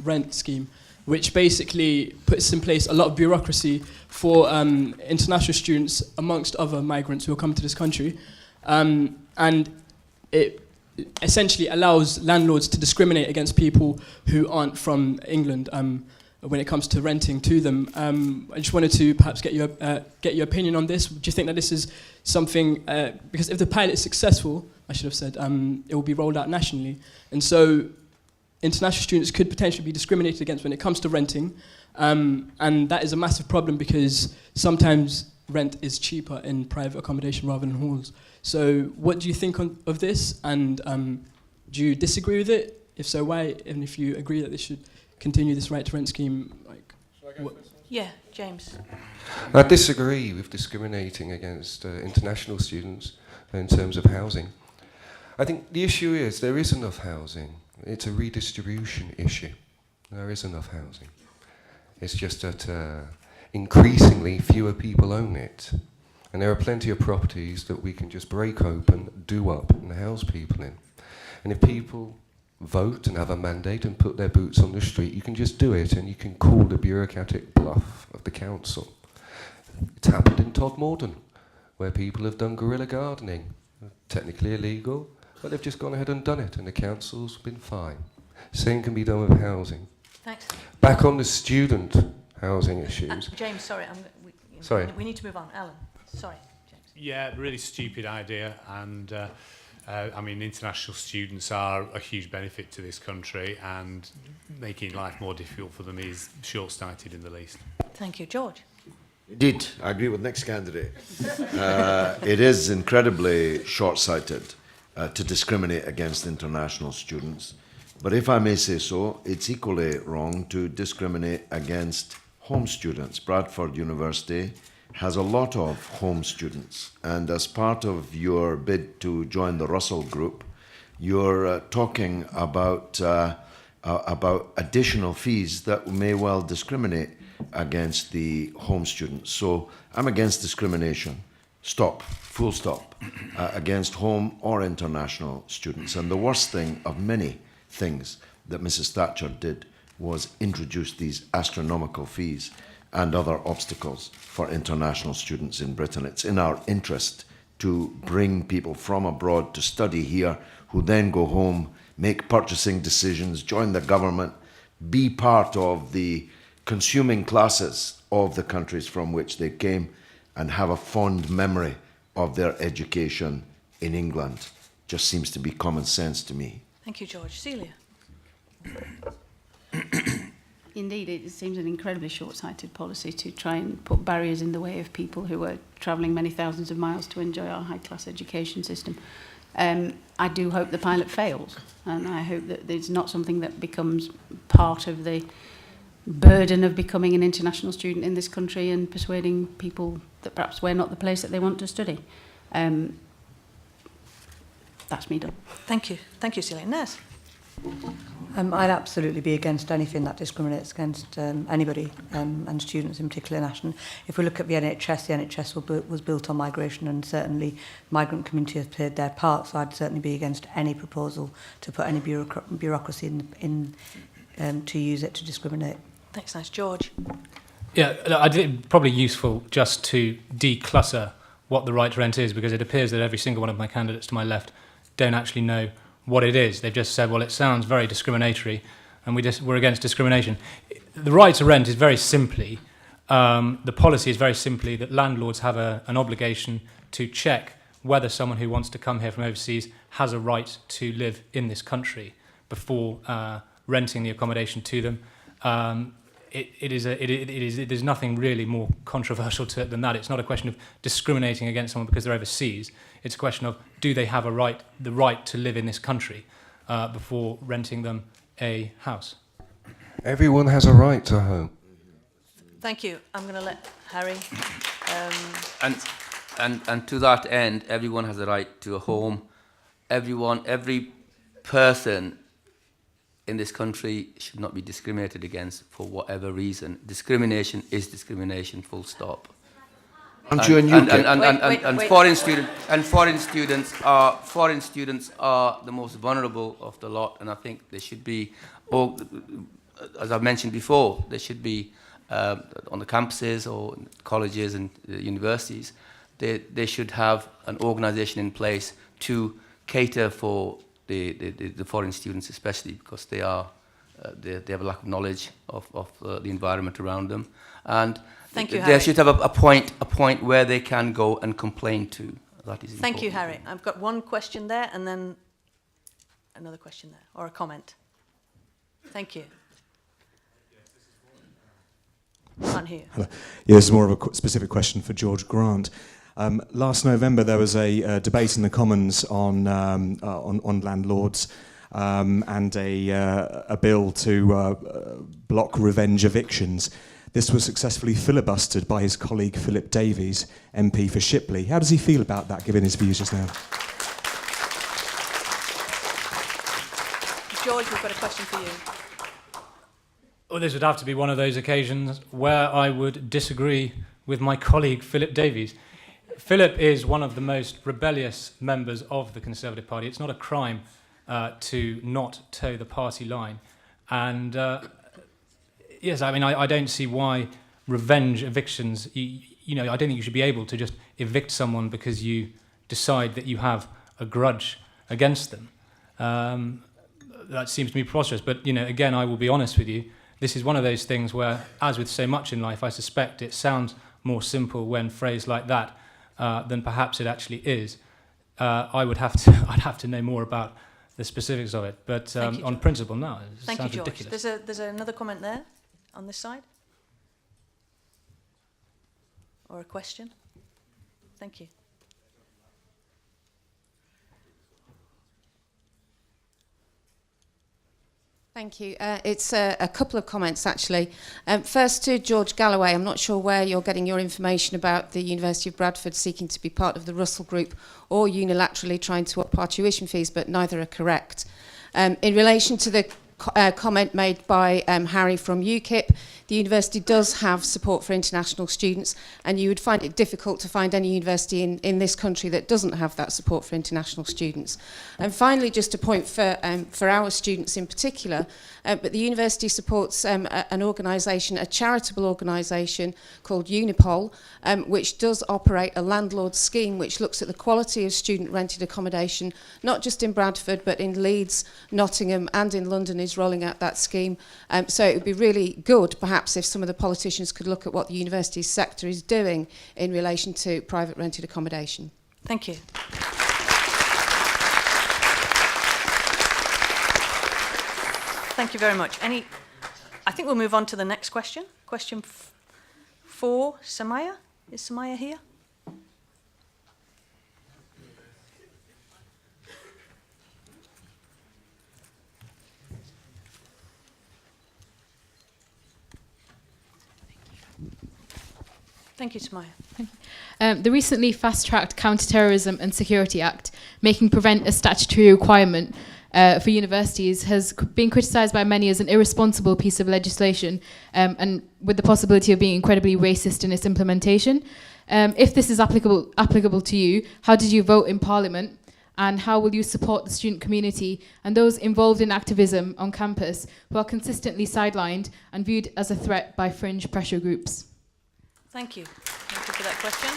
rent scheme, which basically puts in place a lot of bureaucracy for international students amongst other migrants who are coming to this country. And it essentially allows landlords to discriminate against people who aren't from England when it comes to renting to them. I just wanted to perhaps get your opinion on this. Do you think that this is something, because if the pilot is successful, I should have said, it will be rolled out nationally. And so international students could potentially be discriminated against when it comes to renting. And that is a massive problem because sometimes rent is cheaper in private accommodation rather than halls. So what do you think of this? And do you disagree with it? If so, why? And if you agree that they should continue this right to rent scheme, like... Yeah, James. I disagree with discriminating against international students in terms of housing. I think the issue is there is enough housing. It's a redistribution issue. There is enough housing. It's just that increasingly fewer people own it. And there are plenty of properties that we can just break open, do up, and house people in. And if people vote and have a mandate and put their boots on the street, you can just do it, and you can call the bureaucratic bluff of the council. It's happened in Todmorden, where people have done guerrilla gardening, technically illegal, but they've just gone ahead and done it, and the council's been fine. Same can be done with housing. Thanks. Back on the student housing issues. James, sorry, Sorry. We need to move on. Alan, sorry, James. Yeah, really stupid idea, and I mean, international students are a huge benefit to this country, and making life more difficult for them is short-sighted in the least. Thank you, George. Indeed, I agree with next candidate. It is incredibly short-sighted to discriminate against international students. But if I may say so, it's equally wrong to discriminate against home students. Bradford University has a lot of home students, and as part of your bid to join the Russell Group, you're talking about additional fees that may well discriminate against the home students. So I'm against discrimination. Stop, full stop, against home or international students. And the worst thing of many things that Mrs. Thatcher did was introduce these astronomical fees and other obstacles for international students in Britain. It's in our interest to bring people from abroad to study here, who then go home, make purchasing decisions, join the government, be part of the consuming classes of the countries from which they came, and have a fond memory of their education in England. Just seems to be common sense to me. Thank you, George. Celia. Indeed, it seems an incredibly short-sighted policy to try and put barriers in the way of people who are travelling many thousands of miles to enjoy our high-class education system. I do hope the pilot fails, and I hope that it's not something that becomes part of the burden of becoming an international student in this country and persuading people that perhaps we're not the place that they want to study. That's me done. Thank you. Thank you, Celia. Nez? I'd absolutely be against anything that discriminates against anybody, and students in particular. National. If we look at the NHS was built on migration, and certainly migrant community has played their part, so I'd certainly be against any proposal to put any bureaucracy in to use it to discriminate. Thanks, nice. George? Yeah, I think it probably useful just to declutter what the right to rent is, because it appears that every single one of my candidates to my left don't actually know what it is. They've just said, well, it sounds very discriminatory, and we're against discrimination. The right to rent is very simply, the policy is very simply that landlords have an obligation to check whether someone who wants to come here from overseas has a right to live in this country before renting the accommodation to them. There's nothing really more controversial to it than that. It's not a question of discriminating against someone because they're overseas. It's a question of, do they have the right to live in this country before renting them a house? Everyone has a right to a home. Thank you. I'm going to let Harry... And to that end, everyone has a right to a home. Every person in this country should not be discriminated against for whatever reason. Discrimination is discrimination, full stop. And foreign students are the most vulnerable of the lot, and I think they should be, as I've mentioned before, they should be on the campuses or colleges and universities. They should have an organisation in place to cater for the foreign students, especially because they have a lack of knowledge of the environment around them, and Thank you, they Harry. should have a point where they can go and complain to. That is important. Thank you, Harry. I've got one question there, and then another question there, or a comment. Thank you. Can't hear. Yeah, this is more of a specific question for George Grant. Last November, there was a debate in the Commons on landlords and a bill to block revenge evictions. This was successfully filibustered by his colleague Philip Davies, MP for Shipley. How does he feel about that, given his views just now? George, we've got a question for you. Well, this would have to be one of those occasions where I would disagree with my colleague Philip Davies. Philip is one of the most rebellious members of the Conservative Party. It's not a crime to not toe the party line. And yes, I mean, I don't see why revenge evictions, I don't think you should be able to just evict someone because you decide that you have a grudge against them. That seems to me preposterous. But, again, I will be honest with you. This is one of those things where, as with so much in life, I suspect it sounds more simple when phrased like that than perhaps it actually is. I'd have to know more about the specifics of it. But on principle, no, it sounds ridiculous. There's another comment there on this side. Or a question. Thank you. Thank you. It's a couple of comments, actually. First to George Galloway. I'm not sure where you're getting your information about the University of Bradford seeking to be part of the Russell Group or unilaterally trying to up our tuition fees, but neither are correct. In relation to the comment made by Harry from UKIP, the university does have support for international students, and you would find it difficult to find any university in this country that doesn't have that support for international students. And finally, just a point for our students in particular, but the university supports an organisation, a charitable organisation called Unipol, which does operate a landlord scheme which looks at the quality of student rented accommodation, not just in Bradford, but in Leeds, Nottingham and in London is rolling out that scheme. So it would be really good, perhaps, if some of the politicians could look at what the university sector is doing in relation to private rented accommodation. Thank you. Thank you very much. I think we'll move on to the next question. Question 4, Samaya. Is Samaya here? Thank you, Samaya. The recently fast-tracked Counter-terrorism and Security Act, making prevent a statutory requirement for universities, has been criticised by many as an irresponsible piece of legislation, and with the possibility of being incredibly racist in its implementation. If this is applicable to you, how did you vote in Parliament? And how will you support the student community and those involved in activism on campus who are consistently sidelined and viewed as a threat by fringe pressure groups? Thank you. Thank you for that question.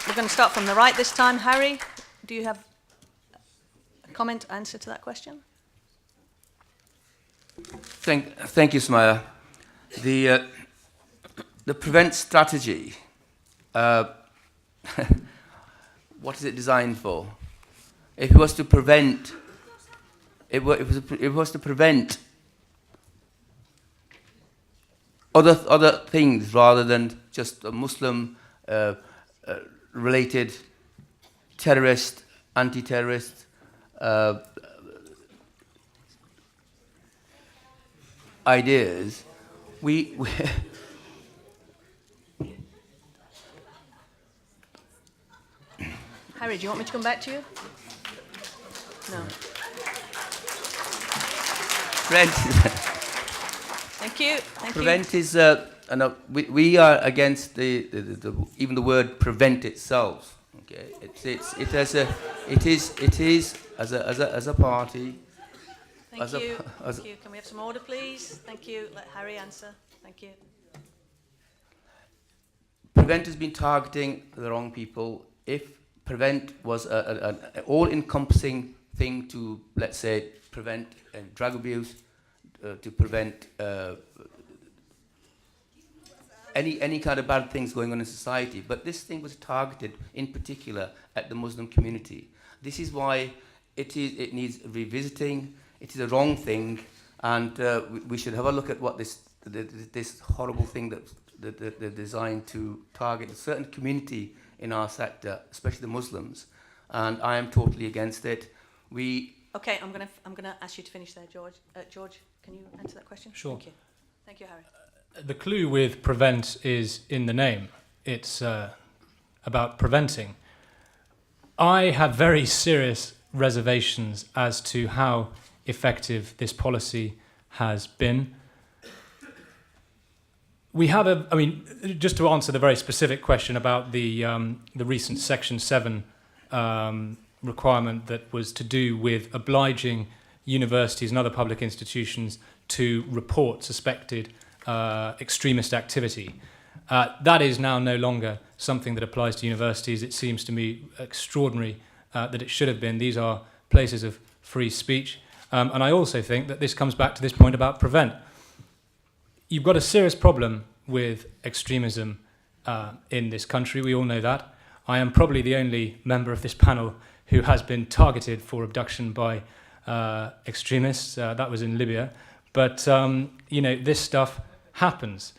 We're going to start from the right this time. Harry, do you have a comment, answer to that question? Thank you, Smaya. The prevent strategy, what is it designed for? If it was to prevent, it was to prevent other things rather than just a Muslim related terrorist, anti-terrorist ideas. We Harry, do you want me to come back to you? No. Thank you. Prevent is, we are against even the word prevent itself. Okay, it is as a party. Thank you. Thank you. Can we have some order, please? Thank you. Let Harry answer. Thank you. Prevent has been targeting the wrong people. If prevent was an all-encompassing thing to, let's say, prevent drug abuse, to prevent any kind of bad things going on in society. But this thing was targeted in particular at the Muslim community. This is why it needs revisiting. It is a wrong thing, and we should have a look at what this horrible thing that they're designed to target a certain community in our sector, especially the Muslims, and I am totally against it. Okay, I'm gonna ask you to finish there, George. George, can you answer that question? Sure. Thank you. Thank you, Harry. The clue with prevent is in the name. It's about preventing. I have very serious reservations as to how effective this policy has been. We have just to answer the very specific question about the recent Section 7 requirement that was to do with obliging universities and other public institutions to report suspected extremist activity. That is now no longer something that applies to universities. It seems to me extraordinary that it should have been. These are places of free speech. And I also think that this comes back to this point about prevent. You've got a serious problem with extremism in this country. We all know that. I am probably the only member of this panel who has been targeted for abduction by extremists. That was in Libya. But, this stuff happens.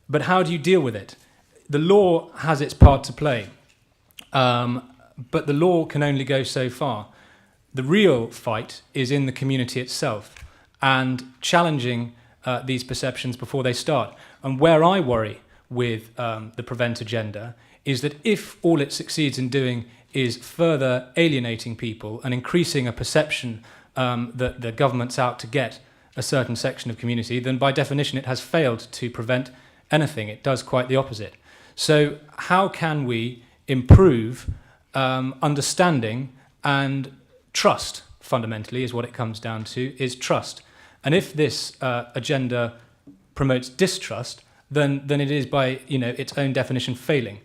But how do you deal with it? The law has its part to play. But the law can only go so far. The real fight is in the community itself and challenging these perceptions before they start. And where I worry with the prevent agenda is that if all it succeeds in doing is further alienating people and increasing a perception that the government's out to get a certain section of community, then by definition it has failed to prevent anything. It does quite the opposite. So how can we improve understanding and trust, fundamentally, is what it comes down to, is trust. And if this agenda promotes distrust, then it is by its own definition failing.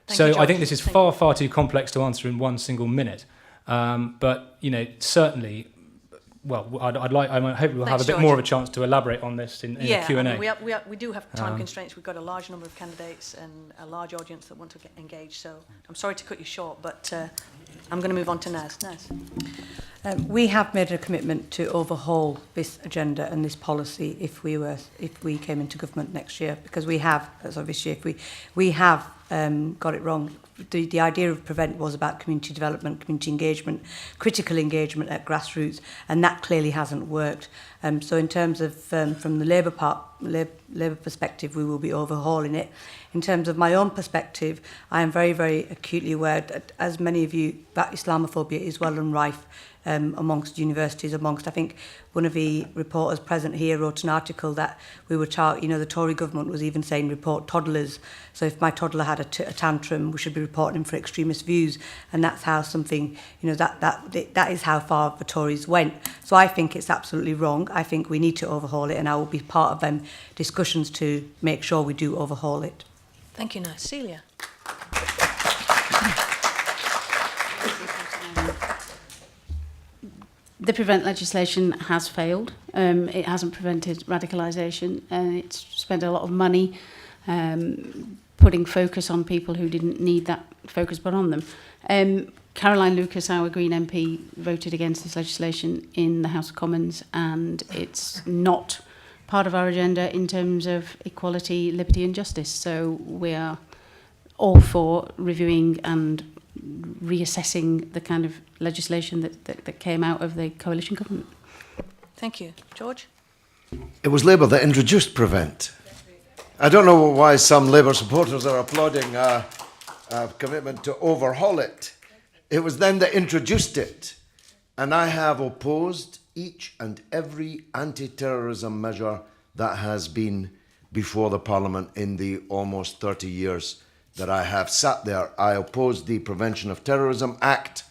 Thank you, I think this is far too complex to answer in one single minute. But certainly, well, I hope we'll have a bit more of a chance to elaborate on this in the Q&A. I mean, we do have time constraints. We've got a large number of candidates and a large audience that want to get engaged. So I'm sorry to cut you short, but I'm going to move on to Naz. Naz. We have made a commitment to overhaul this agenda and this policy if we came into government next year, because we have, as of this year, we have got it wrong. The idea of prevent was about community development, community engagement, critical engagement at grassroots, and that clearly hasn't worked. So in terms of from the Labour Labour perspective, we will be overhauling it. In terms of my own perspective, I am very, very acutely aware that, as many of you, that Islamophobia is well and rife amongst universities, I think one of the reporters present here wrote an article that we were the Tory government was even saying report toddlers. So if my toddler had a tantrum, we should be reporting him for extremist views. And that's how something, that is how far the Tories went. So I think it's absolutely wrong. I think we need to overhaul it, and I will be part of them discussions to make sure we do overhaul it. Thank you, Nat. Celia. The Prevent legislation has failed. It hasn't prevented radicalisation, and it's spent a lot of money putting focus on people who didn't need that focus put on them. Caroline Lucas, our Green MP, voted against this legislation in the House of Commons, and it's not part of our agenda in terms of equality, liberty and justice. So we are all for reviewing and reassessing the kind of legislation that came out of the coalition government. Thank you. George? It was Labour that introduced Prevent. I don't know why some Labour supporters are applauding a commitment to overhaul it. It was them that introduced it. And I have opposed each and every anti-terrorism measure that has been before the Parliament in the almost 30 years that I have sat there. I opposed the Prevention of Terrorism Act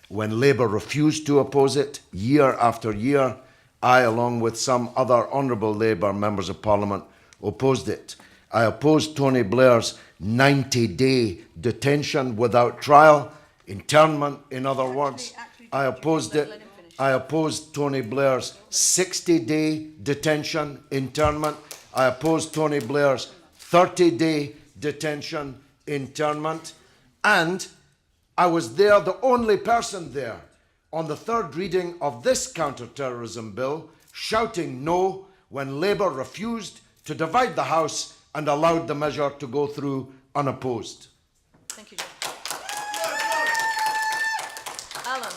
when Labour refused to oppose it year after year. I, along with some other honourable Labour members of Parliament, opposed it. I opposed Tony Blair's 90-day detention without trial, internment, in other words. I opposed it. I opposed Tony Blair's 60-day detention, internment. I opposed Tony Blair's 30-day detention, internment. And I was there, the only person there, on the third reading of this counter-terrorism bill, shouting no when Labour refused to divide the House and allowed the measure to go through unopposed. Thank you, John. Alan?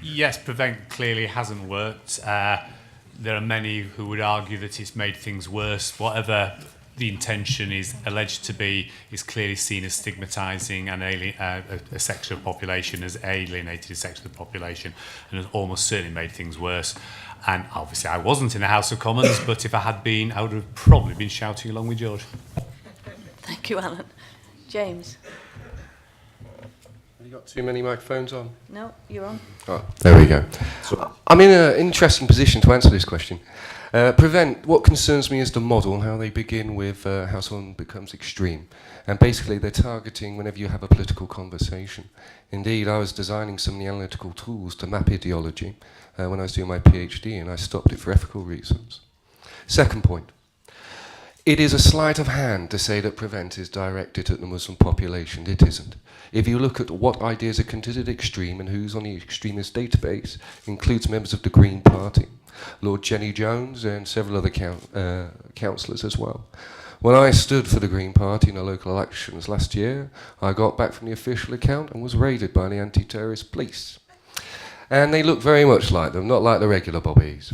Yes, Prevent clearly hasn't worked. There are many who would argue that it's made things worse. Whatever the intention is alleged to be is clearly seen as stigmatising a section of the population, as alienated a section of the population, and has almost certainly made things worse. And obviously I wasn't in the House of Commons, but if I had been, I would have probably been shouting along with George. Thank you, Alan. James? Have you got too many microphones on? No, you're on. Oh, there we go. So I'm in an interesting position to answer this question. Prevent, what concerns me is the model and how they begin with how someone becomes extreme. And basically they're targeting whenever you have a political conversation. Indeed, I was designing some of the analytical tools to map ideology when I was doing my PhD, and I stopped it for ethical reasons. Second point. It is a sleight of hand to say that Prevent is directed at the Muslim population. It isn't. If you look at what ideas are considered extreme and who's on the extremist database, includes members of the Green Party, Lord Jenny Jones and several other councillors as well. When I stood for the Green Party in the local elections last year, I got back from the official account and was raided by the anti-terrorist police. And they look very much like them, not like the regular bobbies.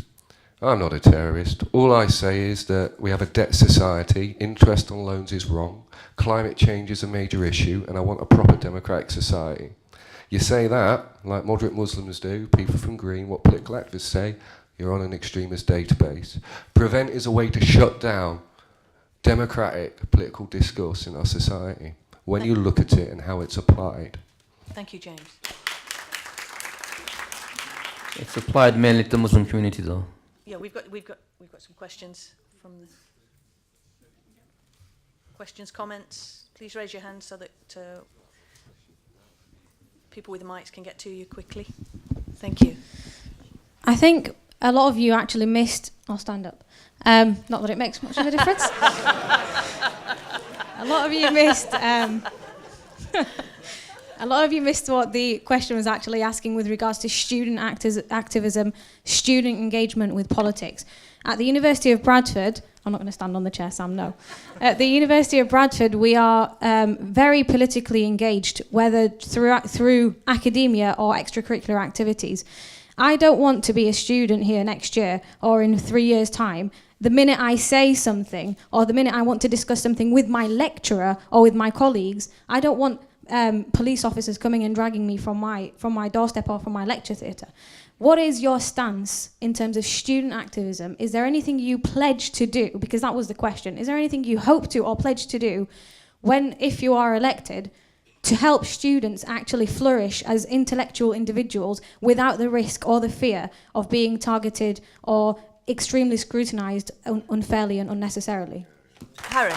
I'm not a terrorist. All I say is that we have a debt society, interest on loans is wrong, climate change is a major issue, and I want a proper democratic society. You say that, like moderate Muslims do, people from Green, what political activists say, you're on an extremist database. Prevent is a way to shut down democratic political discourse in our society when you look at it and how it's applied. Thank you, James. It's applied mainly to the Muslim community, though. Yeah, we've got some questions from the questions, comments. Please raise your hand so that people with the mics can get to you quickly. Thank you. I think a lot of you actually missed. I'll stand up. Not that it makes much of a difference. A lot of you missed. A lot of you missed what the question was actually asking with regards to student activism, student engagement with politics. At the University of Bradford, I'm not going to stand on the chair, Sam, no. At the University of Bradford, we are very politically engaged, whether through academia or extracurricular activities. I don't want to be a student here next year or in 3 years' time. The minute I say something or the minute I want to discuss something with my lecturer or with my colleagues, I don't want police officers coming and dragging me from my doorstep or from my lecture theatre. What is your stance in terms of student activism? Is there anything you pledge to do? Because that was the question. Is there anything you hope to or pledge to do if you are elected, to help students actually flourish as intellectual individuals without the risk or the fear of being targeted or extremely scrutinised unfairly and unnecessarily? Harry.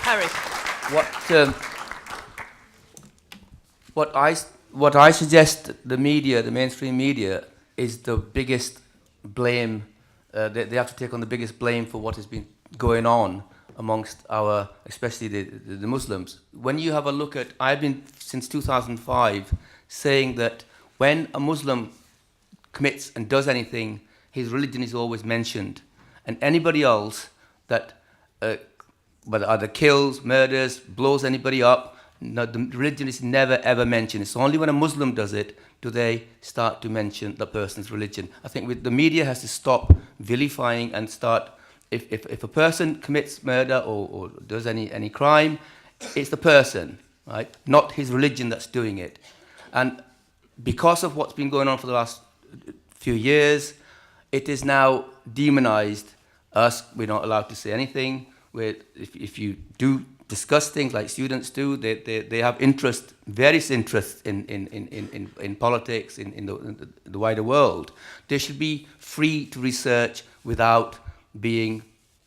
Harry. What I suggest the media, the mainstream media, is the biggest blame. They have to take on the biggest blame for what has been going on amongst especially the Muslims. When you have a look at, I've been since 2005 saying that when a Muslim commits and does anything, his religion is always mentioned, and anybody else that whether either kills, murders, blows anybody up, no, the religion is never ever mentioned. It's only when a Muslim does it do they start to mention the person's religion. I think the media has to stop vilifying and start, if a person commits murder or does any crime, it's the person, right? Not his religion that's doing it. And because of what's been going on for the last few years, it is now demonized. We're not allowed to say anything. If you do discuss things like students do, they have various interests in politics, in the wider world. They should be free to research without being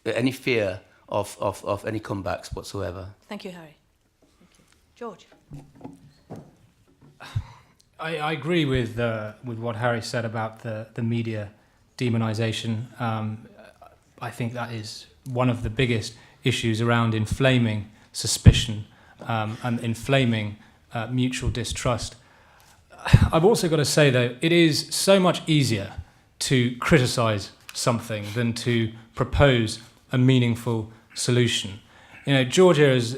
any fear of any comebacks whatsoever. Thank you, Harry. Thank you. George. I agree with what Harry said about the media demonisation. I think that is one of the biggest issues around inflaming suspicion and inflaming mutual distrust. I've also got to say, though, it is so much easier to criticise something than to propose a meaningful solution. George here has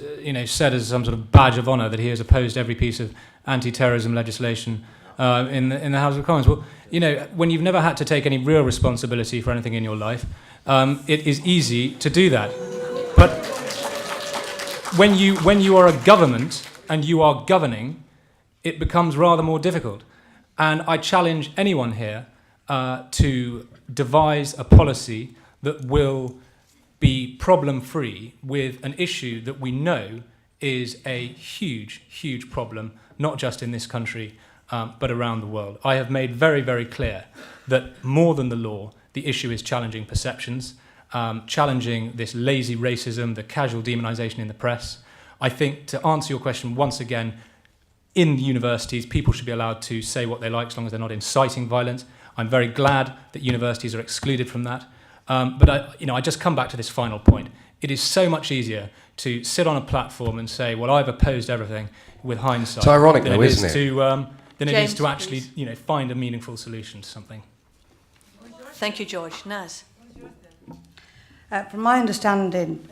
said as some sort of badge of honour that he has opposed every piece of anti-terrorism legislation in the House of Commons. Well, when you've never had to take any real responsibility for anything in your life, it is easy to do that. But when you are a government and you are governing, it becomes rather more difficult. And I challenge anyone here to devise a policy that will be problem-free with an issue that we know is a huge, huge problem, not just in this country, but around the world. I have made very, very clear that more than the law, the issue is challenging perceptions, challenging this lazy racism, the casual demonisation in the press. I think, to answer your question once again, in universities, people should be allowed to say what they like as long as they're not inciting violence. I'm very glad that universities are excluded from that. But I just come back to this final point. It is so much easier to sit on a platform and say, well, I've opposed everything with hindsight. It's ironic, though, isn't it? Than it is to actually find a meaningful solution to something. Thank you, George. Naz. From my understanding,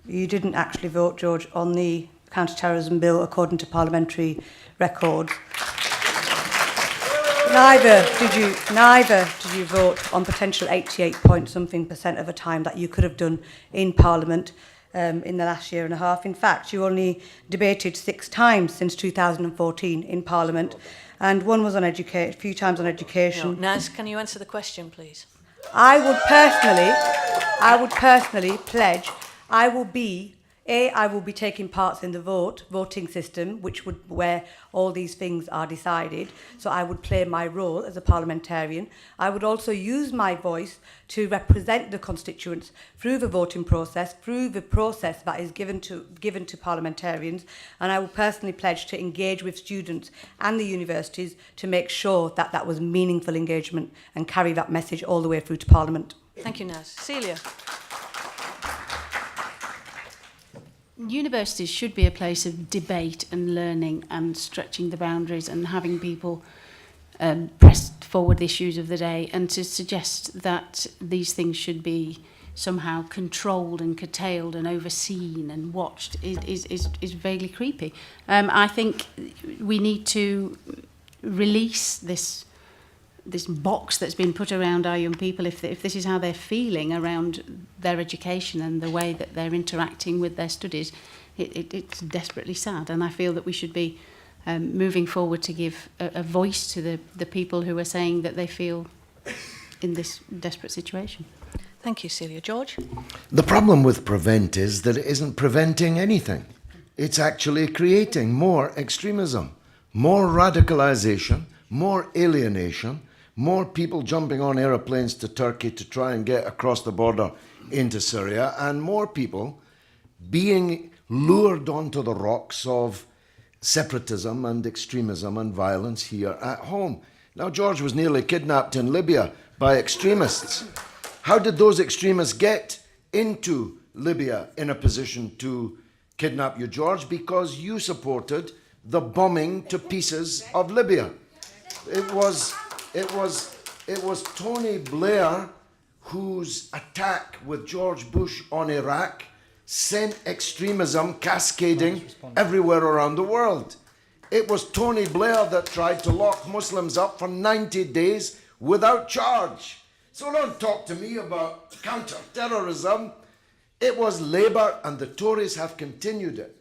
you didn't actually vote, George, on the counter-terrorism bill according to parliamentary records. Neither did you vote on potential 88-point-something% of a time that you could have done in Parliament in the last year and a half. In fact, you only debated 6 times since 2014 in Parliament, and one was on education, a few times on education. No, Naz, can you answer the question, please? I would personally pledge I will be taking parts in the voting system, where all these things are decided. So I would play my role as a parliamentarian. I would also use my voice to represent the constituents through the voting process, through the process that is given to parliamentarians. And I will personally pledge to engage with students and the universities to make sure that that was meaningful engagement and carry that message all the way through to Parliament. Thank you, Naz. Celia. Universities should be a place of debate and learning and stretching the boundaries and having people press forward the issues of the day, and to suggest that these things should be somehow controlled and curtailed and overseen and watched is vaguely creepy. I think we need to release this box that's been put around our young people, if this is how they're feeling around their education and the way that they're interacting with their studies, it's desperately sad. And I feel that we should be moving forward to give a voice to the people who are saying that they feel in this desperate situation. Thank you, Celia. George? The problem with prevent is that it isn't preventing anything. It's actually creating more extremism, more radicalization, more alienation, more people jumping on aeroplanes to Turkey to try and get across the border into Syria, and more people being lured onto the rocks of separatism and extremism and violence here at home. Now, George was nearly kidnapped in Libya by extremists. How did those extremists get into Libya in a position to kidnap you, George? Because you supported the bombing to pieces of Libya. It was Tony Blair whose attack with George Bush on Iraq sent extremism cascading everywhere around the world. It was Tony Blair that tried to lock Muslims up for 90 days without charge. So don't talk to me about counter-terrorism. It was Labour, and the Tories have continued it,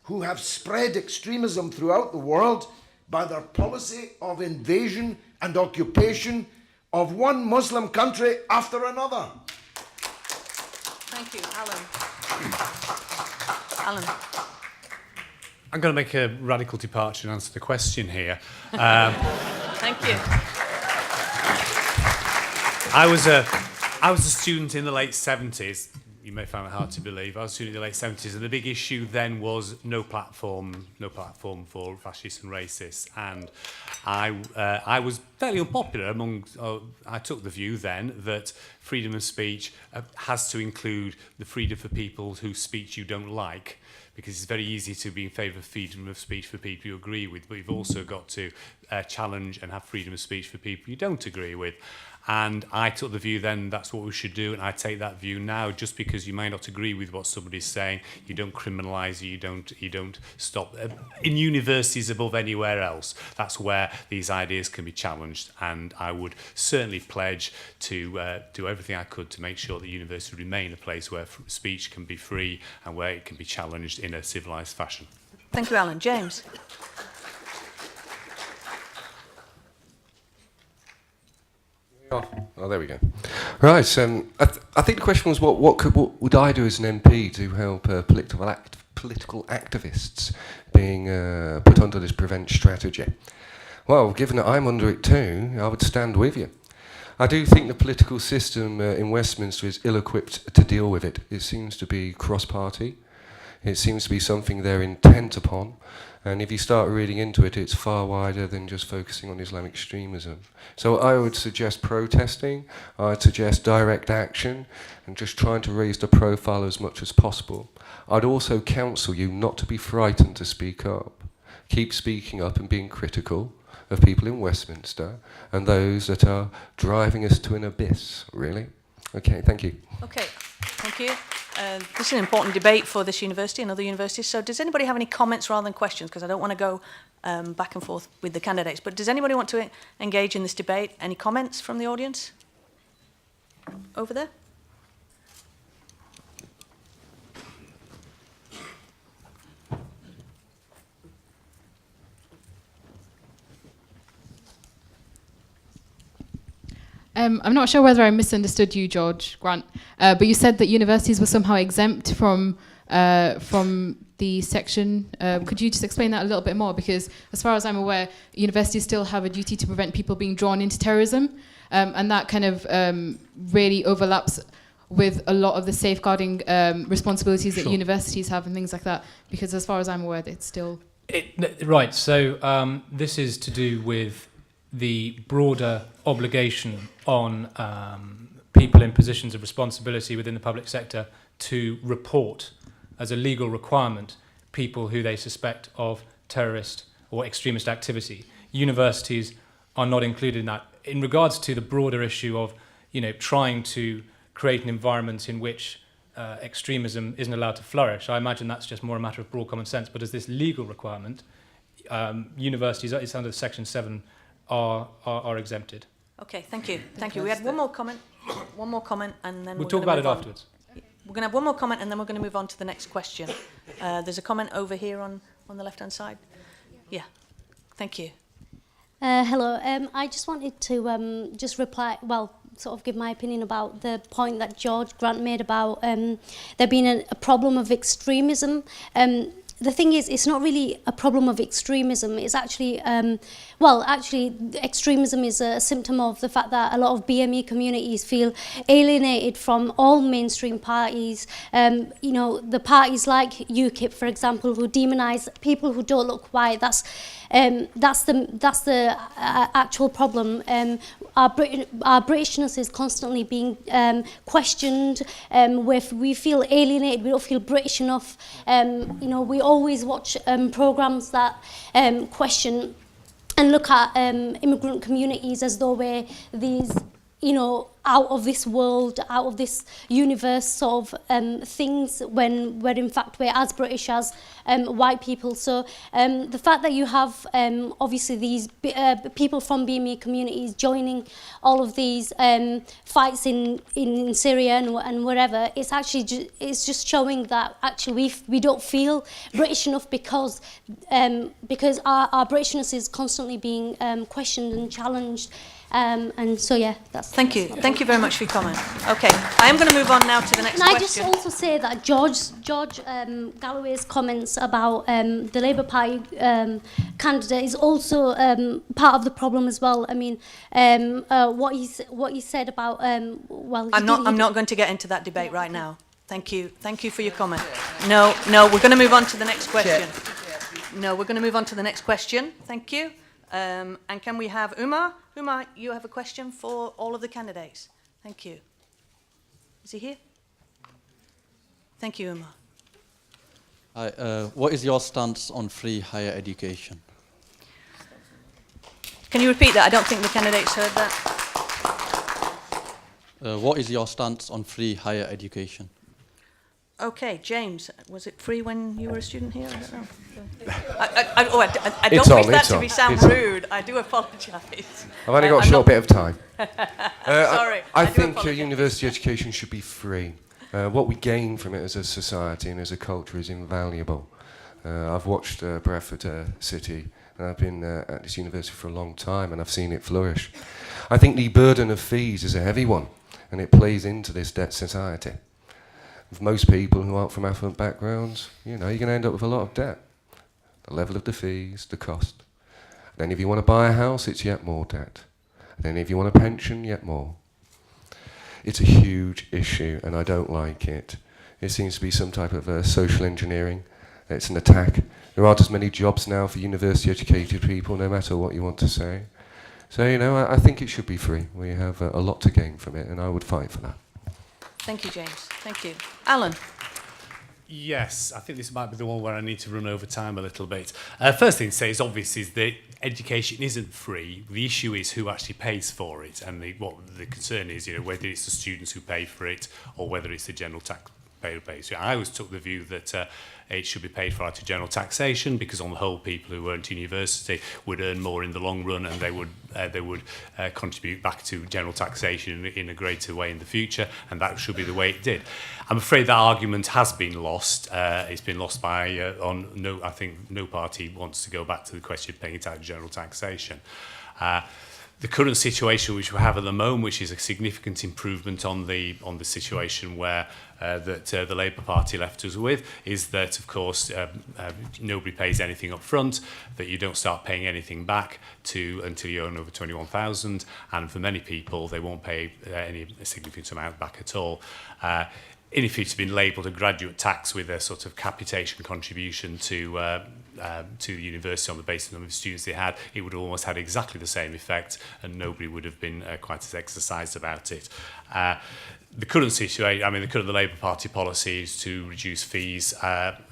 who have spread extremism throughout the world by their policy of invasion and occupation of one Muslim country after another. Thank you, Alan. Alan. I'm going to make a radical departure and answer the question here. Thank you. I was a student in the late 70s. You may find it hard to believe. I was a student in the late 70s, and the big issue then was no platform for fascists and racists. And I was fairly unpopular among. I took the view then that freedom of speech has to include the freedom for people whose speech you don't like, because it's very easy to be in favour of freedom of speech for people you agree with, but you've also got to challenge and have freedom of speech for people you don't agree with. And I took the view then that's what we should do, and I take that view now. Just because you may not agree with what somebody's saying, you don't criminalise it, you don't stop. In universities above anywhere else, that's where these ideas can be challenged, and I would certainly pledge to do everything I could to make sure that university remain a place where speech can be free and where it can be challenged in a civilised fashion. Thank you, Alan. James? Oh, there we go. Right, I think the question was what would I do as an MP to help political activists being put under this prevent strategy? Well, given that I'm under it too, I would stand with you. I do think the political system in Westminster is ill-equipped to deal with it. It seems to be cross-party. It seems to be something they're intent upon. And if you start reading into it, it's far wider than just focusing on Islamic extremism. So I would suggest protesting, I'd suggest direct action, and just trying to raise the profile as much as possible. I'd also counsel you not to be frightened to speak up. Keep speaking up and being critical of people in Westminster and those that are driving us to an abyss, really. Okay, thank you. Okay, thank you. This is an important debate for this university and other universities. So does anybody have any comments rather than questions? Because I don't want to go back and forth with the candidates. But does anybody want to engage in this debate? Any comments from the audience? Over there? I'm not sure whether I misunderstood you, George Grant, but you said that universities were somehow exempt from the section. Could you just explain that a little bit more? Because as far as I'm aware, universities still have a duty to prevent people being drawn into terrorism, and that kind of really overlaps with a lot of the safeguarding responsibilities that universities have and things like that. Because as far as I'm aware, it's still... Right, so this is to do with the broader obligation on people in positions of responsibility within the public sector to report as a legal requirement people who they suspect of terrorist or extremist activity. Universities are not included in that. In regards to the broader issue of, trying to create an environment in which extremism isn't allowed to flourish. I imagine that's just more a matter of broad common sense. But as this legal requirement, universities, it's under Section 7, are exempted. Okay, thank you. Thank you. We had one more comment, and then we'll talk about it afterwards. We're going to have one more comment, and then we're going to move on to the next question. There's a comment over here on the left-hand side. Yeah, thank you. Hello. I just wanted to just reply, well, sort of give my opinion about the point that George Grant made about there being a problem of extremism. The thing is, it's not really a problem of extremism. It's actually, extremism is a symptom of the fact that a lot of BME communities feel alienated from all mainstream parties. The parties like UKIP, for example, who demonise people who don't look white. That's the actual problem. Our Britishness is constantly being questioned. We feel alienated. We don't feel British enough. We always watch programmes that question and look at immigrant communities as though we're these, out of this world, out of this universe sort of things, when in fact we're as British as white people. So the fact that you have obviously these people from BME communities joining all of these fights in Syria and wherever, it's actually it's just showing that actually we don't feel British enough because our Britishness is constantly being questioned and challenged. And so, yeah, that's... Thank you. Thank you very much for your comment. OK, I am going to move on now to the next question. Can I just also say that George Galloway's comments about the Labour Party candidate is also part of the problem as well. I mean, what he said about... I'm not going to get into that debate right now. Thank you. Thank you for your comment. No, we're going to move on to the next question. No, we're going to move on to the next question. Thank you. And can we have Umar? Umar, you have a question for all of the candidates. Thank you. Is he here? Thank you, Umar. What is your stance on free higher education? Can you repeat that? I don't think the candidates heard that. What is your stance on free higher education? Okay, James, was it free when you were a student here? I don't know. I don't wish that to sound rude. I do apologise. I've only got a short bit of time. Sorry. I think university education should be free. What we gain from it as a society and as a culture is invaluable. I've watched Bradford City, and I've been at this university for a long time, and I've seen it flourish. I think the burden of fees is a heavy one, and it plays into this debt society. With most people who aren't from affluent backgrounds, you're going to end up with a lot of debt. The level of the fees, the cost. Then if you want to buy a house, it's yet more debt. Then if you want a pension, yet more. It's a huge issue, and I don't like it. It seems to be some type of social engineering. It's an attack. There aren't as many jobs now for university-educated people, no matter what you want to say. So, I think it should be free. We have a lot to gain from it, and I would fight for that. Thank you, James. Thank you. Alan? Yes, I think this might be the one where I need to run over time a little bit. First thing to say is obvious is that education isn't free. The issue is who actually pays for it, and what the concern is, whether it's the students who pay for it or whether it's the general taxpayer who pays. I always took the view that it should be paid for out of general taxation, because on the whole, people who went to university would earn more in the long run, and they would contribute back to general taxation in a greater way in the future, and that should be the way it did. I'm afraid that argument has been lost. It's been lost by I think no party wants to go back to the question of paying it out of general taxation. The current situation which we have at the moment, which is a significant improvement on the situation where the Labour Party left us with, is that, of course, nobody pays anything up front, that you don't start paying anything back until you earn over 21,000, and for many people, they won't pay any significant amount back at all. If it's been labelled a graduate tax with a sort of capitation contribution to the university on the basis of the number of students they had, it would have almost had exactly the same effect, and nobody would have been quite as exercised about it. The current situation, the Labour Party policy is to reduce fees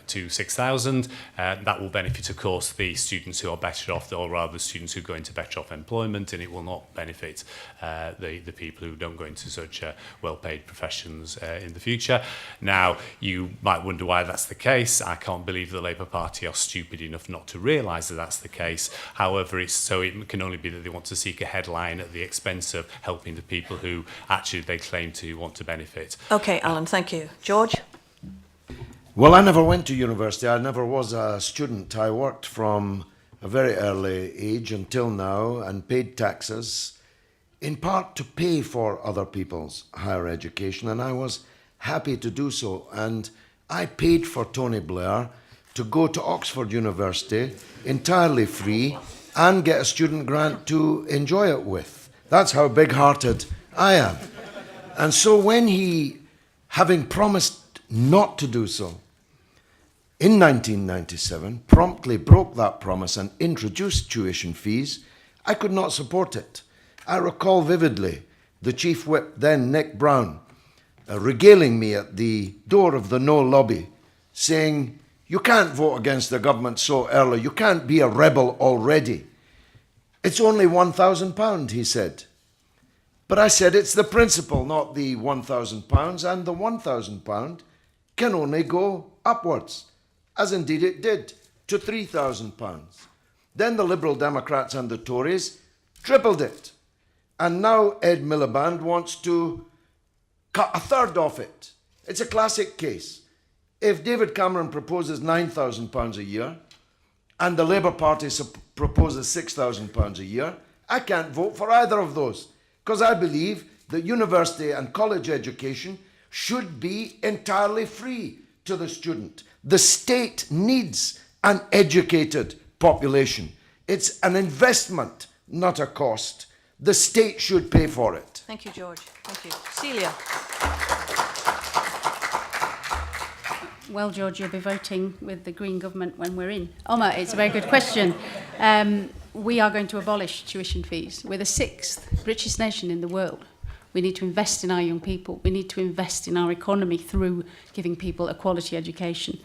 to 6,000. That will benefit, of course, the students who are better off, or rather the students who go into better off employment, and it will not benefit the people who don't go into such well-paid professions in the future. Now, you might wonder why that's the case. I can't believe the Labour Party are stupid enough not to realise that that's the case. However, it can only be that they want to seek a headline at the expense of helping the people who actually they claim to want to benefit. Okay, Alan, thank you. George? Well, I never went to university. I never was a student. I worked from a very early age until now and paid taxes, in part to pay for other people's higher education, and I was happy to do so. And I paid for Tony Blair to go to Oxford University entirely free and get a student grant to enjoy it with. That's how big-hearted I am. And so when he, having promised not to do so, in 1997, promptly broke that promise and introduced tuition fees, I could not support it. I recall vividly the Chief Whip, then Nick Brown, regaling me at the door of the No lobby, saying, "You can't vote against the government so early. You can't be a rebel already. It's only £1,000, he said. But I said, it's the principle, not the £1,000, and the £1,000 can only go upwards, as indeed it did, to £3,000. Then the Liberal Democrats and the Tories tripled it. And now Ed Miliband wants to cut a third off it. It's a classic case. If David Cameron proposes £9,000 a year and the Labour Party proposes £6,000 a year, I can't vote for either of those, because I believe that university and college education should be entirely free to the student. The state needs an educated population. It's an investment, not a cost. The state should pay for it. Thank you, George. Thank you. Celia? Well, George, you'll be voting with the Green government when we're in. Omar, it's a very good question. We are going to abolish tuition fees. We're the 6th richest nation in the world. We need to invest in our young people. We need to invest in our economy through giving people a quality education.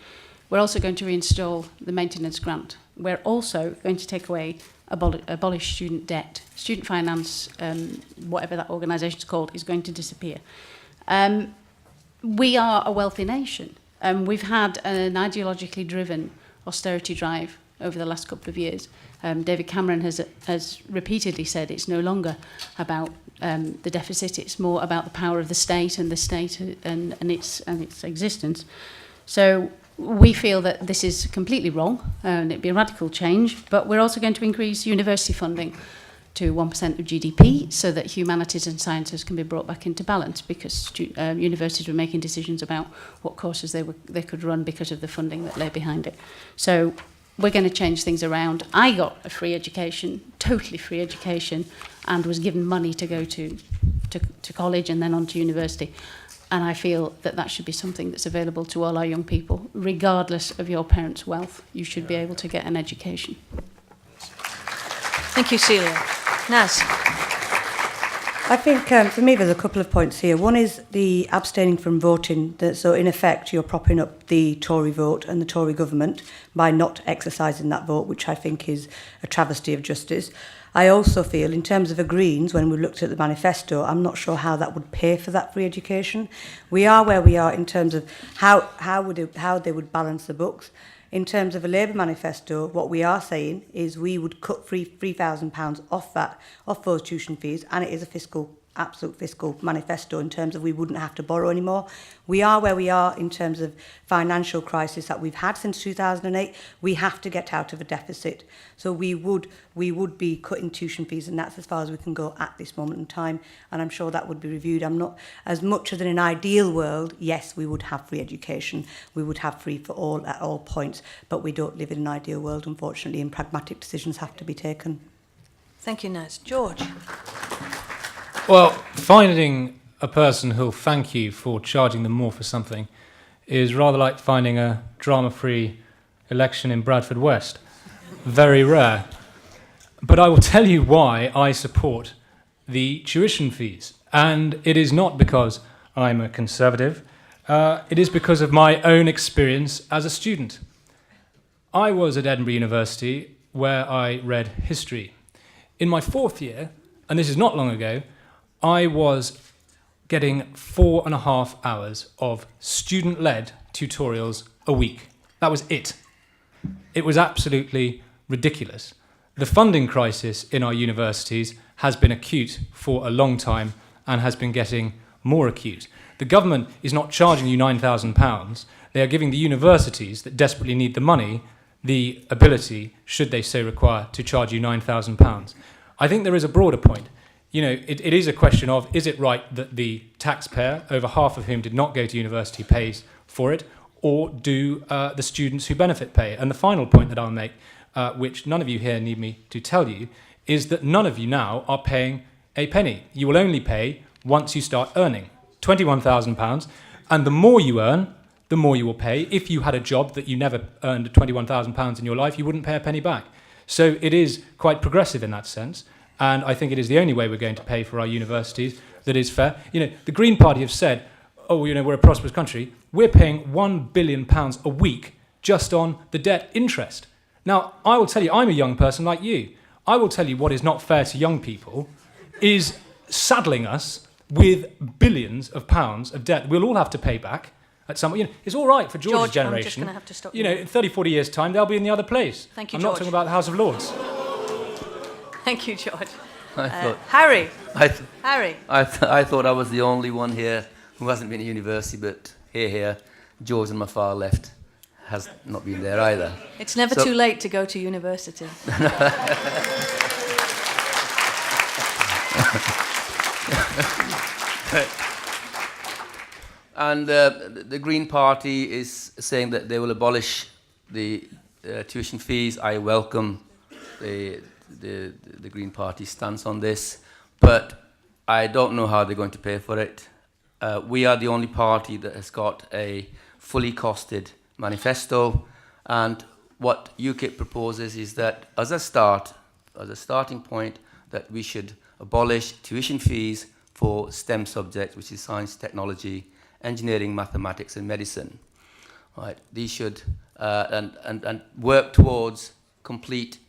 We're also going to reinstall the maintenance grant. We're also going to take away, abolish student debt. Student finance, whatever that organisation's called, is going to disappear. We are a wealthy nation. We've had an ideologically driven austerity drive over the last couple of years. David Cameron has repeatedly said it's no longer about the deficit, it's more about the power of the state and its existence. So we feel that this is completely wrong and it'd be a radical change, but we're also going to increase university funding to 1% of GDP so that humanities and sciences can be brought back into balance, because universities were making decisions about what courses they could run because of the funding that lay behind it. So we're going to change things around. I got a free education, totally free education, and was given money to go to college and then on to university. And I feel that that should be something that's available to all our young people, regardless of your parents' wealth. You should be able to get an education. Thank you, Celia. Naz? I think for me there's a couple of points here. One is the abstaining from voting. So in effect you're propping up the Tory vote and the Tory government by not exercising that vote, which I think is a travesty of justice. I also feel, in terms of the Greens, when we looked at the manifesto, I'm not sure how that would pay for that free education. We are where we are in terms of how they would balance the books. In terms of a Labour manifesto, what we are saying is we would cut £3,000 off those tuition fees, and it is a absolute fiscal manifesto in terms of we wouldn't have to borrow anymore. We are where we are in terms of financial crisis that we've had since 2008. We have to get out of a deficit. So we would be cutting tuition fees, and that's as far as we can go at this moment in time, and I'm sure that would be reviewed. I'm not, as much as in an ideal world, yes, we would have free education, we would have free for all at all points, but we don't live in an ideal world, unfortunately, and pragmatic decisions have to be taken. Thank you, Naz. George? Well, finding a person who'll thank you for charging them more for something is rather like finding a drama-free election in Bradford West. Very rare. But I will tell you why I support the tuition fees. And it is not because I'm a Conservative It is because of my own experience as a student. I was at Edinburgh University where I read history. In my 4th year, and this is not long ago, I was getting 4.5 hours of student-led tutorials a week. That was it. It was absolutely ridiculous. The funding crisis in our universities has been acute for a long time and has been getting more acute. The government is not charging you £9,000. They are giving the universities that desperately need the money the ability, should they so require, to charge you £9,000. I think there is a broader point. You know, it is a question of, is it right that the taxpayer, over half of whom did not go to university, pays for it, or do the students who benefit pay? And the final point that I'll make, which none of you here need me to tell you, is that none of you now are paying a penny. You will only pay once you start earning £21,000, and the more you earn, the more you will pay. If you had a job that you never earned £21,000 in your life, you wouldn't pay a penny back. So it is quite progressive in that sense, and I think it is the only way we're going to pay for our universities that is fair. You know, the Green Party have said, oh, you know, we're a prosperous country. We're paying £1 billion a week just on the debt interest. Now, I will tell you, I'm a young person like you. I will tell you what is not fair to young people is saddling us with billions of pounds of debt we'll all have to pay back at some point. You know, it's all right for George's generation. I'm just going to have to stop you. You know, in 30, 40 years' time, they'll be in the other place. Thank you, I'm George. not talking about the House of Lords. Thank you, George. Harry. Harry. I thought I was the only one here who hasn't been at university, but here, George on my far left has not been there either. It's never too late to go to university. And the Green Party is saying that they will abolish the tuition fees. I welcome the Green Party stance on this, but I don't know how they're going to pay for it. We are the only party that has got a fully costed manifesto, and what UKIP proposes is that as a starting point, that we should abolish tuition fees for STEM subjects, which is science, technology, engineering, mathematics, and medicine. Right? These should and work towards complete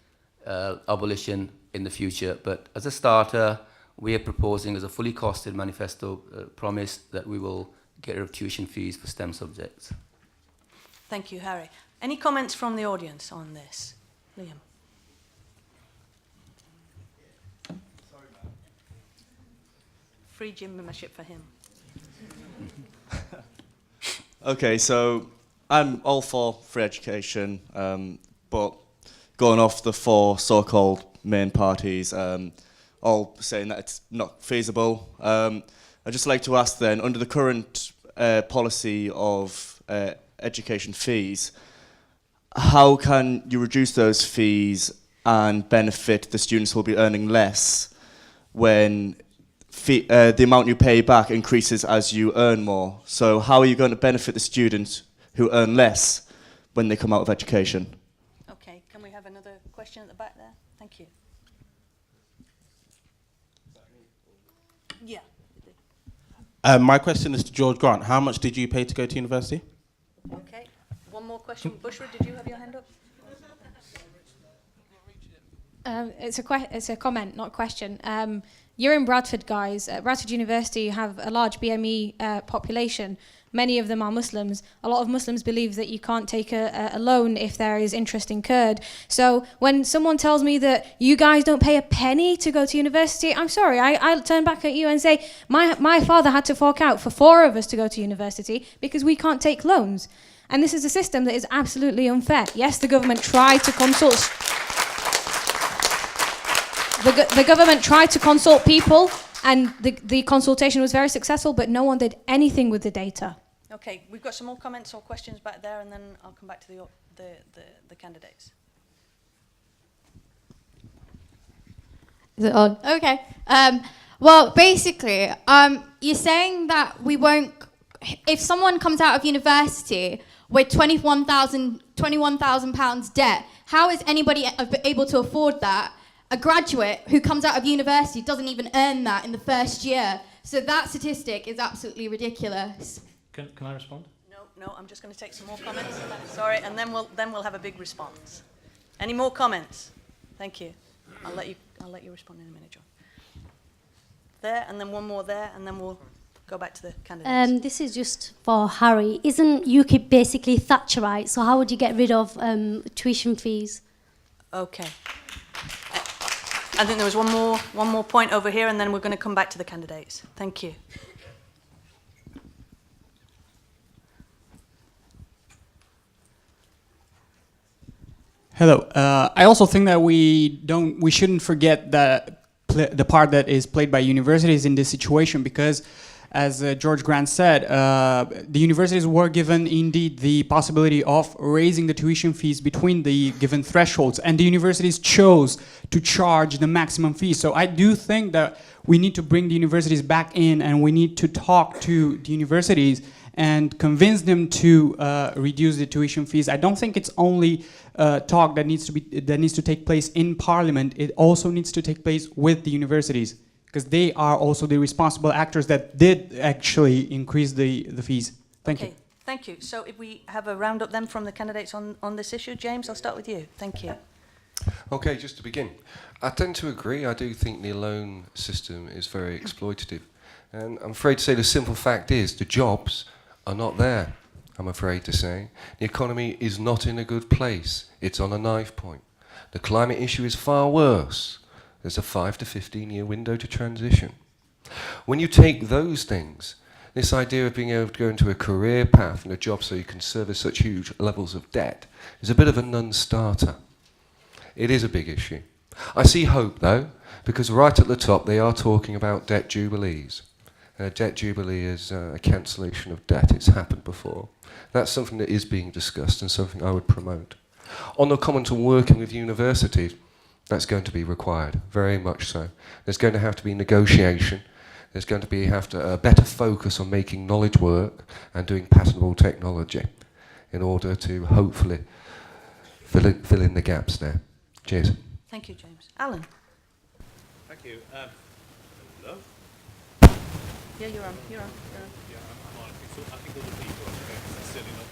abolition in the future. But as a starter, we are proposing as a fully costed manifesto promise that we will get rid of tuition fees for STEM subjects. Thank you, Harry. Any comments from the audience on this? Liam. Free gym membership for him. Okay, so I'm all for free education, but going off the 4 so-called main parties, all saying that it's not feasible. I'd just like to ask then, under the current policy of education fees, how can you reduce those fees and benefit the students who will be earning less when the amount you pay back increases as you earn more? So how are you going to benefit the students who earn less when they come out of education? Okay, can we have another question at the back there? Thank you. Yeah. My question is to George Grant. How much did you pay to go to university? Okay, one more question. Bushra, did you have your hand up? It's a comment, not a question. You're in Bradford, guys. At Bradford University, you have a large BME population. Many of them are Muslims. A lot of Muslims believe that you can't take a loan if there is interest incurred. So when someone tells me that you guys don't pay a penny to go to university, I'm sorry, I turn back at you and say, my father had to fork out for 4 of us to go to university because we can't take loans. And this is a system that is absolutely unfair. Yes, the government tried to consult... The government tried to consult people, and the consultation was very successful, but no one did anything with the data. Okay, we've got some more comments or questions back there, and then I'll come back to the candidates. Is it on? Okay. Well, basically, you're saying that we won't... If someone comes out of university with £21,000 debt, how is anybody able to afford that? A graduate who comes out of university doesn't even earn that in the first year. So that statistic is absolutely ridiculous. Can I respond? No, I'm just going to take some more comments. Sorry, and then we'll have a big response. Any more comments? Thank you. I'll let you respond in a minute, John. There, and then one more there, and then we'll go back to the candidates. This is just for Harry. Isn't UKIP basically Thatcherite? So how would you get rid of tuition fees? Okay. I think there was one more point over here, and then we're going to come back to the candidates. Thank you. Hello. I also think that we shouldn't forget the part that is played by universities in this situation, because, as George Grant said, the universities were given indeed the possibility of raising the tuition fees between the given thresholds, and the universities chose to charge the maximum fee. So I do think that we need to bring the universities back in, and we need to talk to the universities and convince them to reduce the tuition fees. I don't think it's only talk that needs to take place in Parliament. It also needs to take place with the universities, because they are also the responsible actors that did actually increase the fees. Thank you. Thank you. So if we have a roundup then from the candidates on this issue, James, I'll start with you. Thank you. Okay, just to begin, I tend to agree. I do think the loan system is very exploitative. And I'm afraid to say the simple fact is the jobs are not there, I'm afraid to say. The economy is not in a good place. It's on a knife point. The climate issue is far worse. There's a 5 to 15 year window to transition. When you take those things, this idea of being able to go into a career path and a job so you can service such huge levels of debt is a bit of a non-starter. It is a big issue. I see hope though, because right at the top they are talking about debt jubilees. Debt jubilee is a cancellation of debt. It's happened before. That's something that is being discussed and something I would promote. On the comment on working with universities, that's going to be required, very much so. There's going to have to be negotiation. There's going to be a better focus on making knowledge work and doing patentable technology in order to hopefully fill in the gaps there. Cheers. Thank you, James. Alan. Thank you. Hello? Yeah, you're on. Yeah, I'm on. I think other people are okay. That's certainly not.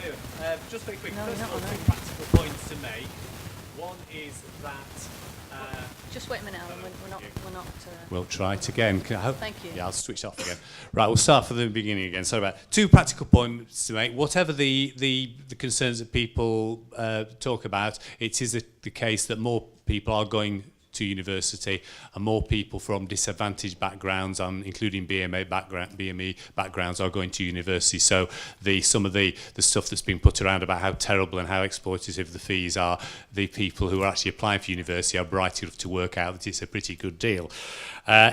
Anyway, just very quick. First of all, 2 practical points to make. One is that... just wait a minute, Alan. We're not... We'll try it again. Thank you. Yeah, I'll switch off again. Right, we'll start from the beginning again. Sorry about 2 practical points to make. Whatever the concerns that people talk about, it is the case that more people are going to university, and more people from disadvantaged backgrounds, including BME backgrounds, are going to university. So some of the stuff that's been put around about how terrible and how exploitative the fees are, the people who are actually applying for university are bright enough to work out that it's a pretty good deal.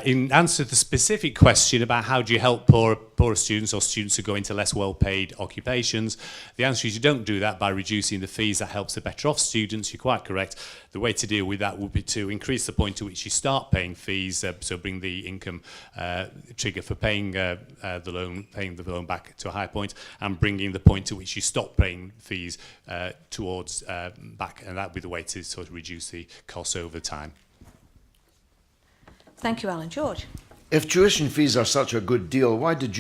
In answer to the specific question about how do you help poorer students or students who go into less well-paid occupations, the answer is you don't do that by reducing the fees. That helps the better off students. You're quite correct. The way to deal with that would be to increase the point to which you start paying fees, so bring the income trigger for paying the loan back to a high point, and bringing the point to which you stop paying fees towards back, and that would be the way to sort of reduce the costs over time. Thank you, Alan. George? If tuition fees are such a good deal, why did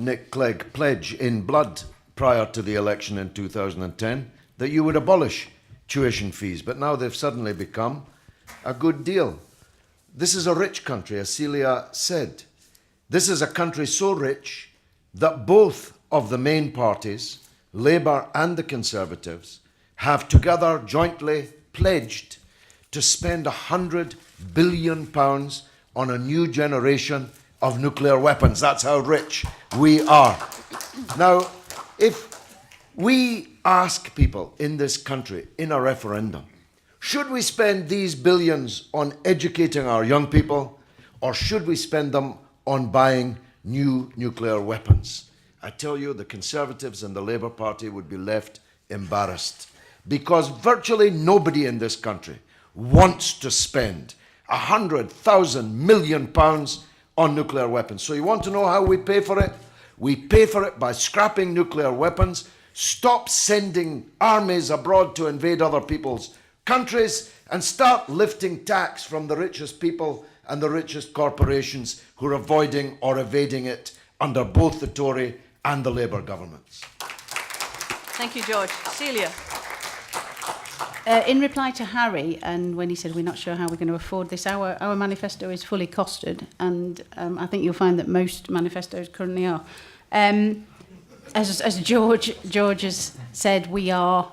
Nick Clegg pledge in blood prior to the election in 2010 that you would abolish tuition fees? But now they've suddenly become a good deal. This is a rich country, as Celia said. This is a country so rich that both of the main parties, Labour and the Conservatives, have together jointly pledged to spend £100 billion on a new generation of nuclear weapons. That's how rich we are. Now, if we ask people in this country in a referendum, should we spend these billions on educating our young people, or should we spend them on buying new nuclear weapons? I tell you, the Conservatives and the Labour Party would be left embarrassed, because virtually nobody in this country wants to spend £100,000 million on nuclear weapons. So you want to know how we pay for it? We pay for it by scrapping nuclear weapons, stop sending armies abroad to invade other people's countries, and start lifting tax from the richest people and the richest corporations who are avoiding or evading it under both the Tory and the Labour governments. Thank you, George. Celia. In reply to Harry, and when he said we're not sure how we're going to afford this, our manifesto is fully costed, and I think you'll find that most manifestos currently are. As George has said, we are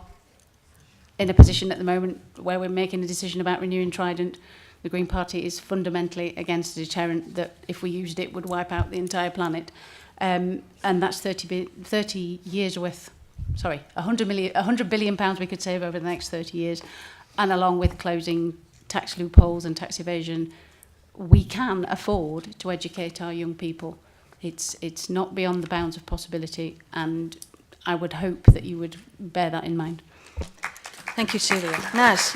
in a position at the moment where we're making a decision about renewing Trident. The Green Party is fundamentally against a deterrent that, if we used it, would wipe out the entire planet. And that's 30 years worth. Sorry, 100 billion pounds we could save over the next 30 years. And along with closing tax loopholes and tax evasion, we can afford to educate our young people. It's not beyond the bounds of possibility, and I would hope that you would bear that in mind. Thank you, Celia. Naz.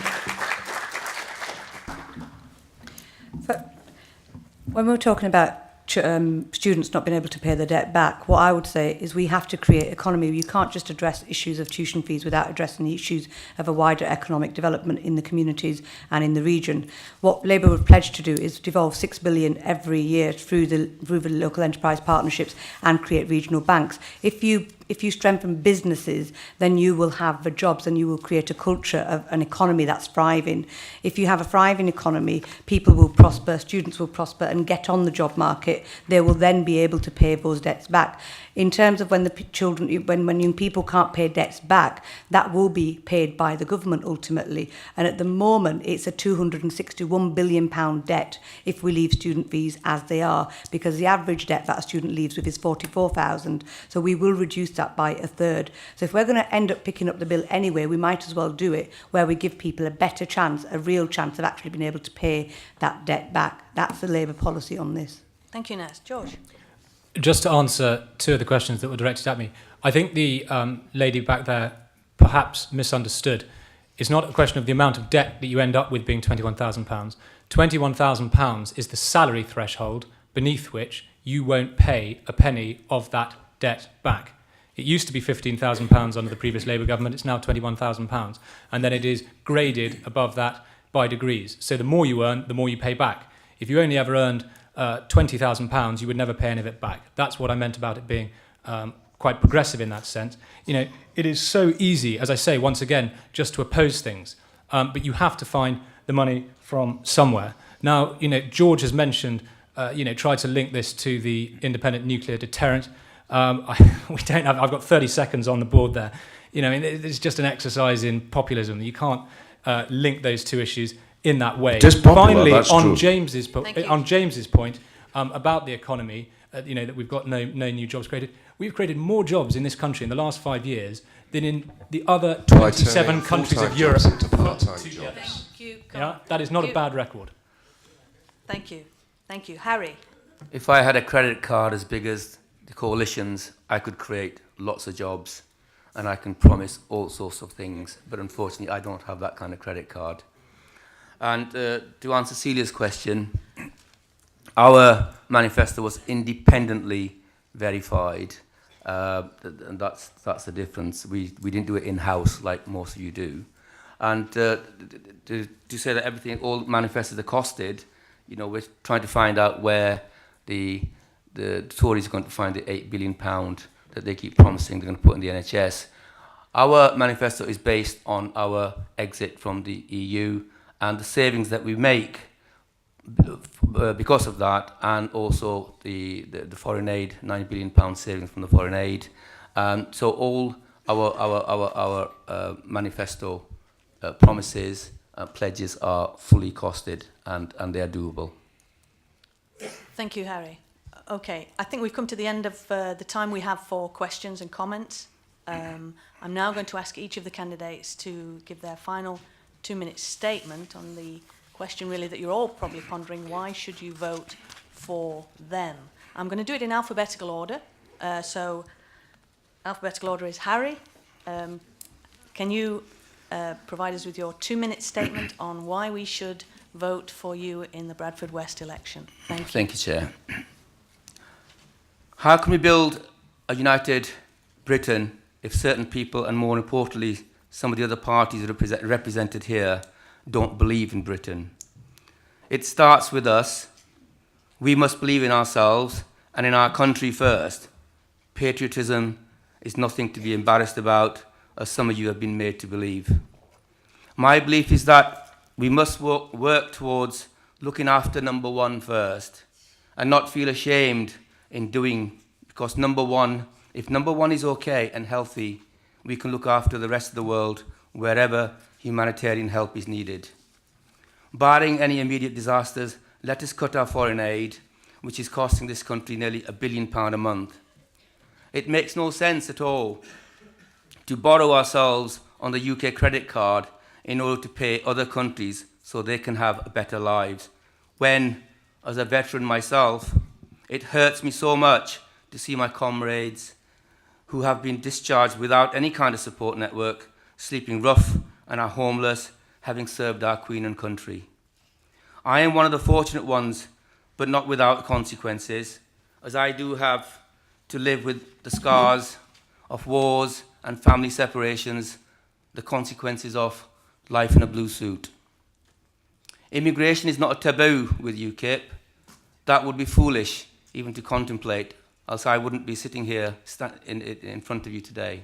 When we're talking about students not being able to pay their debt back, what I would say is we have to create an economy where you can't just address issues of tuition fees without addressing the issues of a wider economic development in the communities and in the region. What Labour would pledge to do is devolve 6 billion every year through the local enterprise partnerships and create regional banks. If you strengthen businesses, then you will have the jobs and you will create a culture of an economy that's thriving. If you have a thriving economy, people will prosper, students will prosper and get on the job market. They will then be able to pay those debts back. In terms of when when young people can't pay debts back, that will be paid by the government ultimately. And at the moment, it's a £261 billion debt if we leave student fees as they are, because the average debt that a student leaves with is £44,000. So we will reduce that by a third. So if we're going to end up picking up the bill anyway, we might as well do it where we give people a better chance, a real chance of actually being able to pay that debt back. That's the Labour policy on this. Thank you, Naz. George. Just to answer two of the questions that were directed at me, I think the lady back there perhaps misunderstood. It's not a question of the amount of debt that you end up with being £21,000. £21,000 is the salary threshold beneath which you won't pay a penny of that debt back. It used to be £15,000 under the previous Labour government. It's now £21,000. And then it is graded above that by degrees. So the more you earn, the more you pay back. If you only ever earned £20,000, you would never pay any of it back. That's what I meant about it being quite progressive in that sense. You know, it is so easy, as I say, once again, just to oppose things. But you have to find the money from somewhere. Now, you know, George has mentioned, tried to link this to the independent nuclear deterrent. We don't have. I've got 30 seconds on the board there. You know, it's just an exercise in populism. You can't link those two issues in that way. Finally, on James's point about the economy, that we've got no new jobs created. We've created more jobs in this country in the last 5 years than in the other 27 countries of Europe. Thank you. Yeah, that is not a bad record. Thank you. Thank you. Harry. If I had a credit card as big as the coalition's, I could create lots of jobs and I can promise all sorts of things. But unfortunately, I don't have that kind of credit card. And to answer Celia's question, our manifesto was independently verified, and that's the difference. We didn't do it in-house like most of you do. And to say that all manifestos are costed, we're trying to find out where the Tories are going to find the £8 billion that they keep promising they're going to put in the NHS. Our manifesto is based on our exit from the EU and the savings that we make because of that, and also the foreign aid, £9 billion savings from the foreign aid. So all our manifesto promises, pledges are fully costed and they are doable. Thank you, Harry. Okay, I think we've come to the end of the time we have for questions and comments. I'm now going to ask each of the candidates to give their final 2-minute statement on the question really that you're all probably pondering: why should you vote for them? I'm going to do it in alphabetical order. So alphabetical order is Harry. Can you provide us with your 2-minute statement on why we should vote for you in the Bradford West election? Thank you. Thank you, Chair. How can we build a united Britain if certain people, and more importantly, some of the other parties represented here, don't believe in Britain? It starts with us. We must believe in ourselves and in our country first, patriotism is nothing to be embarrassed about, as some of you have been made to believe. My belief is that we must work towards looking after number one first and not feel ashamed in doing, because if number one is okay and healthy, we can look after the rest of the world wherever humanitarian help is needed. Barring any immediate disasters, let us cut our foreign aid, which is costing this country nearly £1 billion a month. It makes no sense at all to borrow ourselves on the UK credit card in order to pay other countries so they can have better lives. When, as a veteran myself, it hurts me so much to see my comrades who have been discharged without any kind of support network, sleeping rough and are homeless, having served our Queen and country. I am one of the fortunate ones, but not without consequences, as I do have to live with the scars of wars and family separations, the consequences of life in a blue suit. Immigration is not a taboo with UKIP. That would be foolish even to contemplate, else I wouldn't be sitting here in front of you today.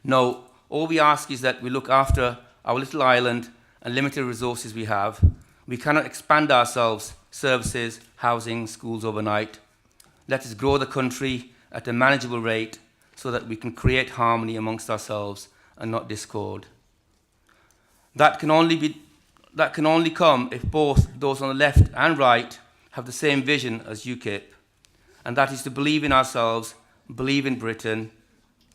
No, all we ask is that we look after our little island and limited resources we have. We cannot expand ourselves, services, housing, schools overnight. Let us grow the country at a manageable rate so that we can create harmony amongst ourselves and not discord. That can only come if both those on the left and right have the same vision as UKIP, and that is to believe in ourselves, believe in Britain.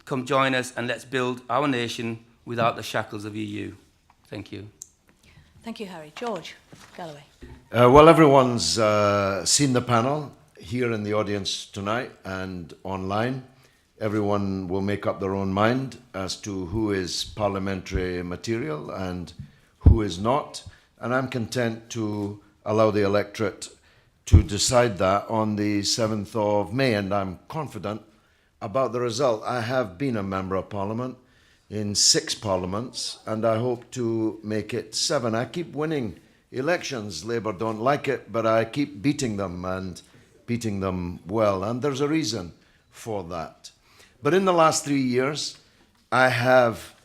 Come join us and let's build our nation without the shackles of EU. Thank you. Thank you, Harry. George Galloway. Well, everyone's seen the panel here in the audience tonight and online. Everyone will make up their own mind as to who is parliamentary material and who is not. And I'm content to allow the electorate to decide that on the 7th of May. And I'm confident about the result. I have been a member of Parliament in 6 parliaments, and I hope to make it 7. I keep winning elections. Labour don't like it, but I keep beating them and beating them well. And there's a reason for that. But in the last 3 years, I have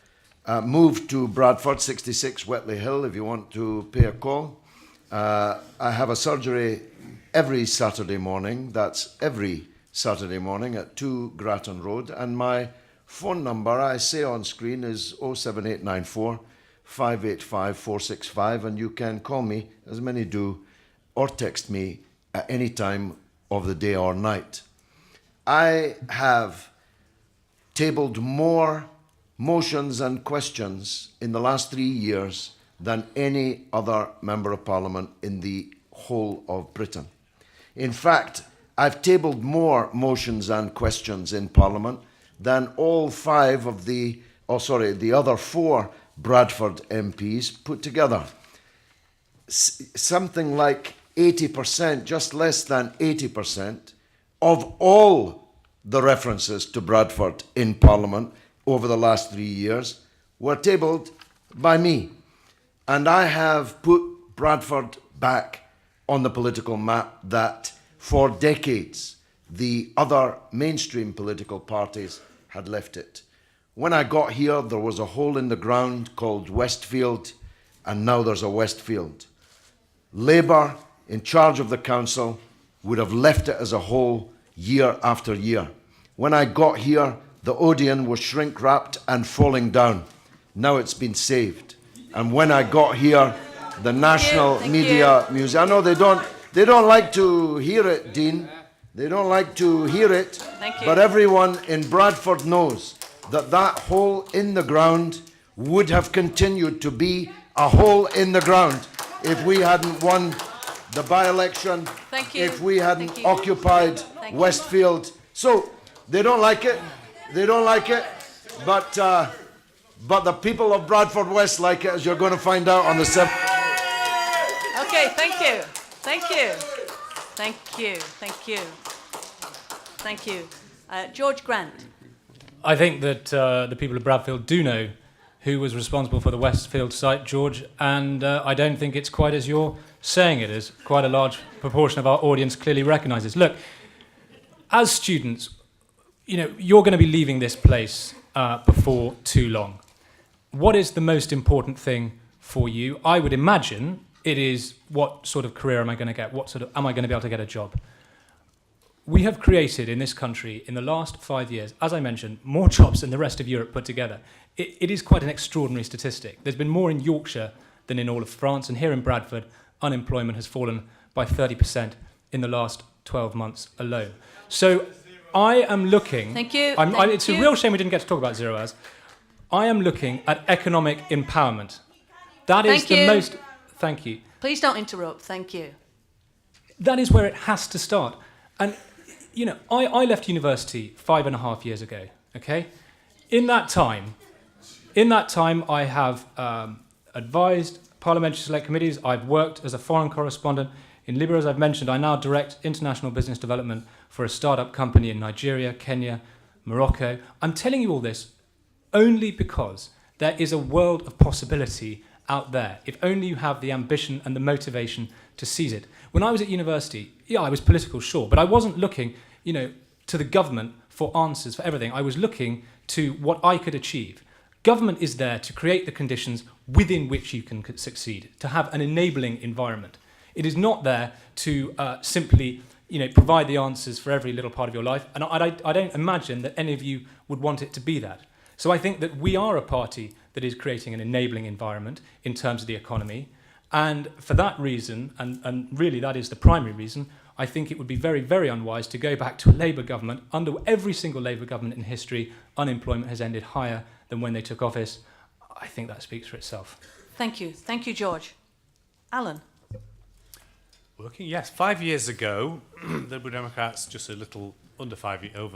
moved to Bradford, 66 Wetley Hill, if you want to pay a call. I have a surgery every Saturday morning. That's every Saturday morning at 2 Grattan Road. And my phone number, I say on screen, is 07894 585 465. And you can call me, as many do, or text me at any time of the day or night. I have tabled more motions and questions in the last 3 years than any other Member of Parliament in the whole of Britain. In fact, I've tabled more motions and questions in Parliament than all 5 of the other 4 Bradford MPs put together. Something like 80%, just less than 80% of all the references to Bradford in Parliament over the last 3 years were tabled by me. And I have put Bradford back on the political map that for decades the other mainstream political parties had left it. When I got here, there was a hole in the ground called Westfield, and now there's a Westfield. Labour, in charge of the council, would have left it as a hole year after year. When I got here, the Odeon was shrink-wrapped and falling down. Now it's been saved. And when I got here, the National Media Museum... I know they don't like to hear it, Dean. They don't like to hear it. But everyone in Bradford knows that that hole in the ground would have continued to be a hole in the ground if we hadn't won the by-election, if we hadn't occupied Westfield. So they don't like it. They don't like it. But the people of Bradford West like it, as you're going to find out on the 7th. Okay, thank you. Thank you. Thank you. Thank you. Thank you. George Grant. I think that the people of Bradfield do know who was responsible for the Westfield site, George, and I don't think it's quite as you're saying it is. Quite a large proportion of our audience clearly recognises. Look, as students, you're going to be leaving this place before too long. What is the most important thing for you? I would imagine it is, what sort of career am I going to get? Am I going to be able to get a job? We have created in this country, in the last 5 years, as I mentioned, more jobs than the rest of Europe put together. It is quite an extraordinary statistic. There's been more in Yorkshire than in all of France, and here in Bradford, unemployment has fallen by 30% in the last 12 months alone. So I am looking... Thank you. It's a real shame we didn't get to talk about 0 hours. I am looking at economic empowerment. That is the most... Thank you. Please don't interrupt. Thank you. That is where it has to start. And, I left university 5.5 years ago, okay? In that time, I have advised parliamentary select committees. I've worked as a foreign correspondent in Libya, as I've mentioned. I now direct international business development for a startup company in Nigeria, Kenya, Morocco. I'm telling you all this only because there is a world of possibility out there, if only you have the ambition and the motivation to seize it. When I was at university, I was political, sure, but I wasn't looking, to the government for answers for everything. I was looking to what I could achieve. Government is there to create the conditions within which you can succeed, to have an enabling environment. It is not there to simply, provide the answers for every little part of your life, and I don't imagine that any of you would want it to be that. So I think that we are a party that is creating an enabling environment in terms of the economy. And for that reason, and really that is the primary reason, I think it would be very, very unwise to go back to a Labour government. Under every single Labour government in history, unemployment has ended higher than when they took office. I think that speaks for itself. Thank you. Thank you, George. Alan? Yes. 5 years ago, the Liberal Democrats, over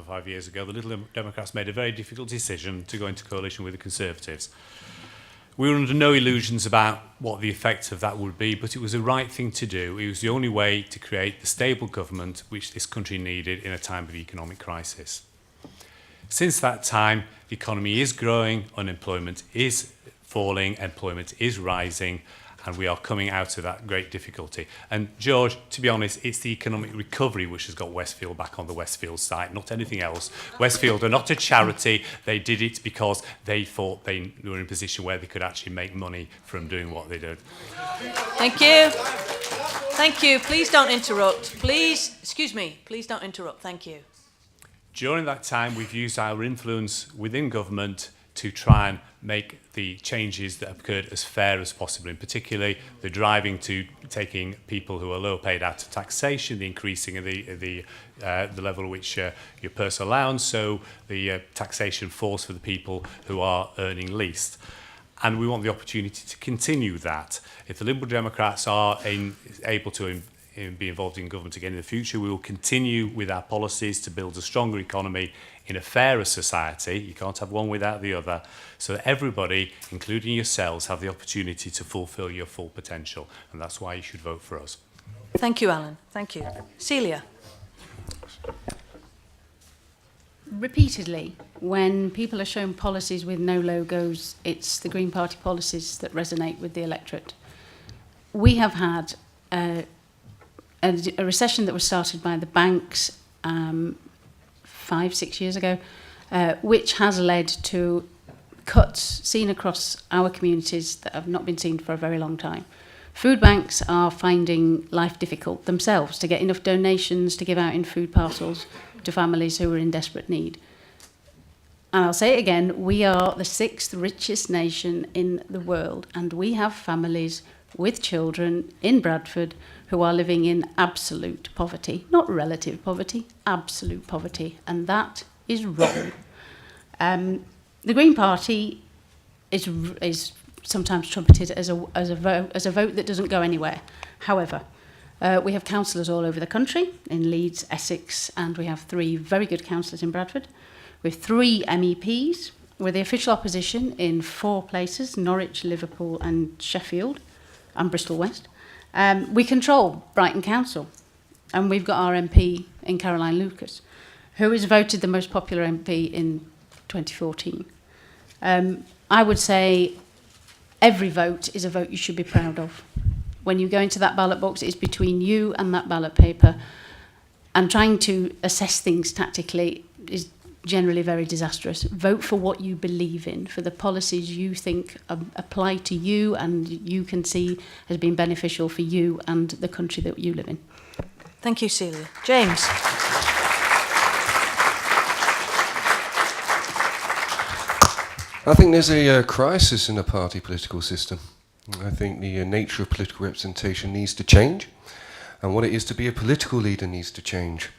5 years ago, the Liberal Democrats made a very difficult decision to go into coalition with the Conservatives. We were under no illusions about what the effect of that would be, but it was the right thing to do. It was the only way to create the stable government which this country needed in a time of economic crisis. Since that time, the economy is growing, unemployment is falling, employment is rising, and we are coming out of that great difficulty. And George, to be honest, it's the economic recovery which has got Westfield back on the Westfield site, not anything else. Westfield are not a charity. They did it because they thought they were in a position where they could actually make money from doing what they did. Thank you. Thank you. Please don't interrupt. Please don't interrupt. Thank you. During that time, we've used our influence within government to try and make the changes that have occurred as fair as possible, in particularly the driving to taking people who are low paid out of taxation, the increasing of the level at which your personal allowance, so the taxation force for the people who are earning least. And we want the opportunity to continue that. If the Liberal Democrats are able to be involved in government again in the future, we will continue with our policies to build a stronger economy in a fairer society. You can't have one without the other, so that everybody, including yourselves, have the opportunity to fulfil your full potential. And that's why you should vote for us. Thank you, Alan. Thank you. Celia? Repeatedly, when people are shown policies with no logos, it's the Green Party policies that resonate with the electorate. We have had a recession that was started by the banks 5-6 years ago, which has led to cuts seen across our communities that have not been seen for a very long time. Food banks are finding life difficult themselves to get enough donations to give out in food parcels to families who are in desperate need. And I'll say it again, we are the 6th richest nation in the world, and we have families with children in Bradford who are living in absolute poverty, not relative poverty, absolute poverty, and that is wrong. The Green Party is sometimes trumpeted as a vote that doesn't go anywhere. However, we have councillors all over the country, in Leeds, Essex, and we have 3 very good councillors in Bradford. We have 3 MEPs. We're the official opposition in 4 places, Norwich, Liverpool and Sheffield, and Bristol West. We control Brighton Council, and we've got our MP in Caroline Lucas, who is voted the most popular MP in 2014. I would say every vote is a vote you should be proud of. When you go into that ballot box, it's between you and that ballot paper. and trying to assess things tactically is generally very disastrous. Vote for what you believe in, for the policies you think apply to you and you can see as being beneficial for you and the country that you live in. Thank you, Celia. James. I think there's a crisis in the party political system. I think the nature of political representation needs to change, and what it is to be a political leader needs to change.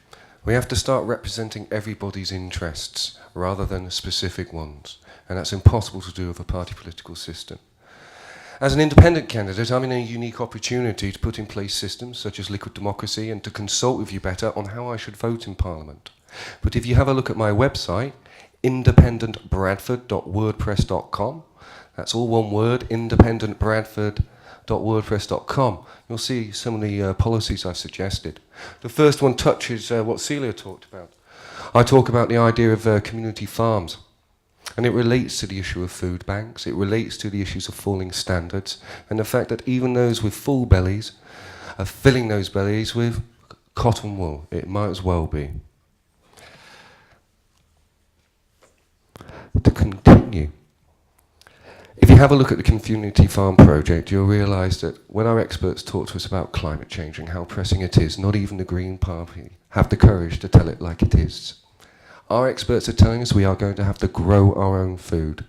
We have to start representing everybody's interests rather than specific ones, and that's impossible to do with a party political system. As an independent candidate, I'm in a unique opportunity to put in place systems such as liquid democracy and to consult with you better on how I should vote in Parliament. But if you have a look at my website, independentbradford.wordpress.com, that's all one word, independentbradford.wordpress.com, you'll see some of the policies I've suggested. The first one touches what Celia talked about. I talk about the idea of community farms, and it relates to the issue of food banks, it relates to the issues of falling standards, and the fact that even those with full bellies are filling those bellies with cotton wool. It might as well be. To continue, if you have a look at the Community Farm Project, you'll realise that when our experts talk to us about climate change and how pressing it is, not even the Green Party have the courage to tell it like it is. Our experts are telling us we are going to have to grow our own food.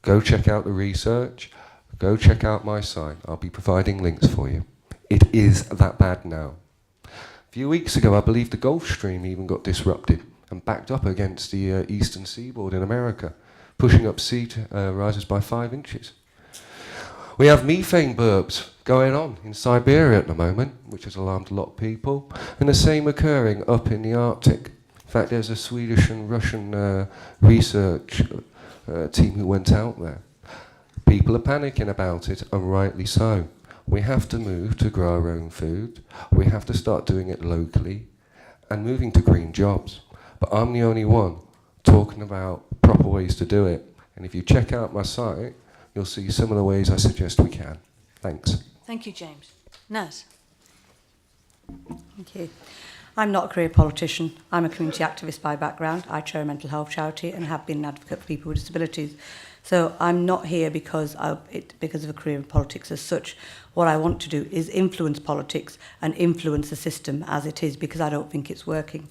Go check out the research, go check out my site, I'll be providing links for you. It is that bad now. A few weeks ago, I believe the Gulf Stream even got disrupted and backed up against the eastern seaboard in America, pushing up sea rises by 5 inches. We have methane burps going on in Siberia at the moment, which has alarmed a lot of people, and the same occurring up in the Arctic. In fact, there's a Swedish and Russian research team who went out there. People are panicking about it, and rightly so. We have to move to grow our own food. We have to start doing it locally and moving to green jobs. But I'm the only one talking about proper ways to do it. And if you check out my site, you'll see some of the ways I suggest we can. Thanks. Thank you, James. Naz. Thank you. I'm not a career politician. I'm a community activist by background. I chair a mental health charity and have been an advocate for people with disabilities. So I'm not here because of a career in politics as such. What I want to do is influence politics and influence the system as it is, because I don't think it's working.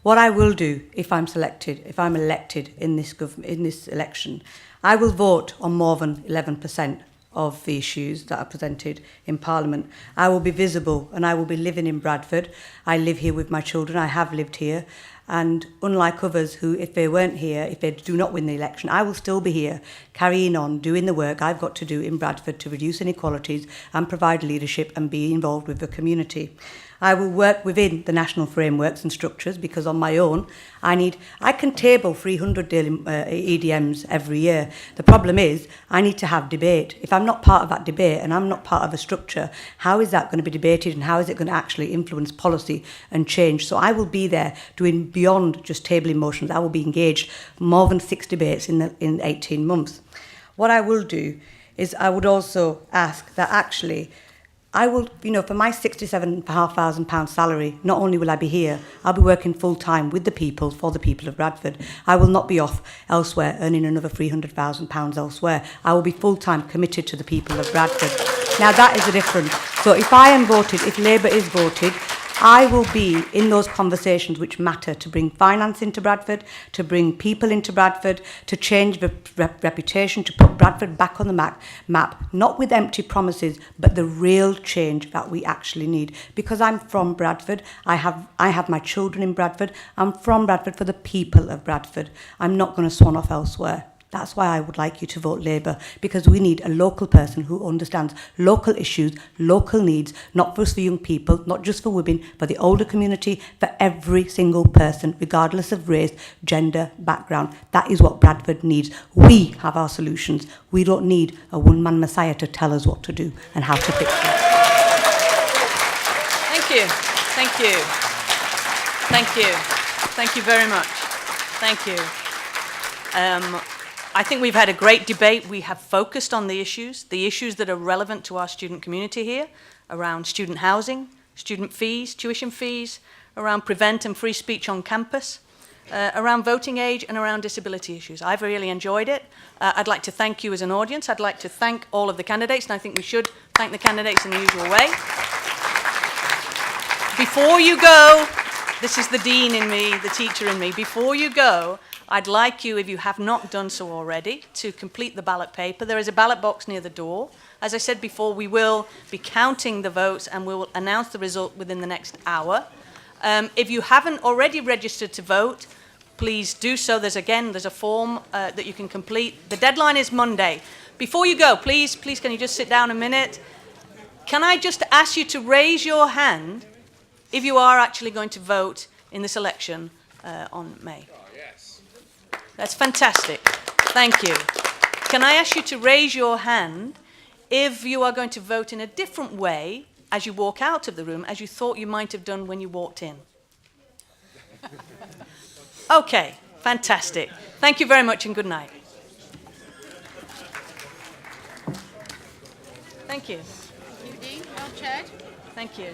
What I will do if I'm elected in this election, I will vote on more than 11% of the issues that are presented in Parliament. I will be visible and I will be living in Bradford. I live here with my children. I have lived here. And unlike others who, if they weren't here, if they do not win the election, I will still be here, carrying on, doing the work I've got to do in Bradford to reduce inequalities and provide leadership and be involved with the community. I will work within the national frameworks and structures, because on my own, I can table 300 EDMs every year. The problem is I need to have debate. If I'm not part of that debate and I'm not part of a structure, how is that going to be debated and how is it going to actually influence policy and change? So I will be there doing beyond just tabling motions. I will be engaged more than 6 debates in 18 months. What I will do is I would also ask that actually I will, for my £67,500 salary, not only will I be here, I'll be working full-time with the people, for the people of Bradford. I will not be off elsewhere earning another £300,000 elsewhere. I will be full-time committed to the people of Bradford. Now, that is the difference. So if I am voted, if Labour is voted, I will be in those conversations which matter to bring finance into Bradford, to bring people into Bradford, to change the reputation, to put Bradford back on the map, not with empty promises, but the real change that we actually need. Because I'm from Bradford, I have my children in Bradford, I'm from Bradford for the people of Bradford. I'm not going to swan off elsewhere. That's why I would like you to vote Labour, because we need a local person who understands local issues, local needs, not just for young people, not just for women, for the older community, for every single person, regardless of race, gender, background. That is what Bradford needs. We have our solutions. We don't need a one-man messiah to tell us what to do and how to fix it. Thank you. Thank you. Thank you. Thank you very much. Thank you. I think we've had a great debate. We have focused on the issues that are relevant to our student community here, around student housing, student fees, tuition fees, around prevent and free speech on campus, around voting age, and around disability issues. I've really enjoyed it. I'd like to thank you as an audience. I'd like to thank all of the candidates, and I think we should thank the candidates in the usual way. Before you go, this is the dean in me, the teacher in me. Before you go, I'd like you, if you have not done so already, to complete the ballot paper. There is a ballot box near the door. As I said before, we will be counting the votes and we will announce the result within the next hour. If you haven't already registered to vote, please do so. There's a form that you can complete. The deadline is Monday. Before you go, please, can you just sit down a minute? Can I just ask you to raise your hand if you are actually going to vote in this election on May? That's fantastic. Thank you. Can I ask you to raise your hand if you are going to vote in a different way as you walk out of the room as you thought you might have done when you walked in? Okay, fantastic. Thank you very much and good night. Thank you. Thank you, Dean. Well chaired. Thank you.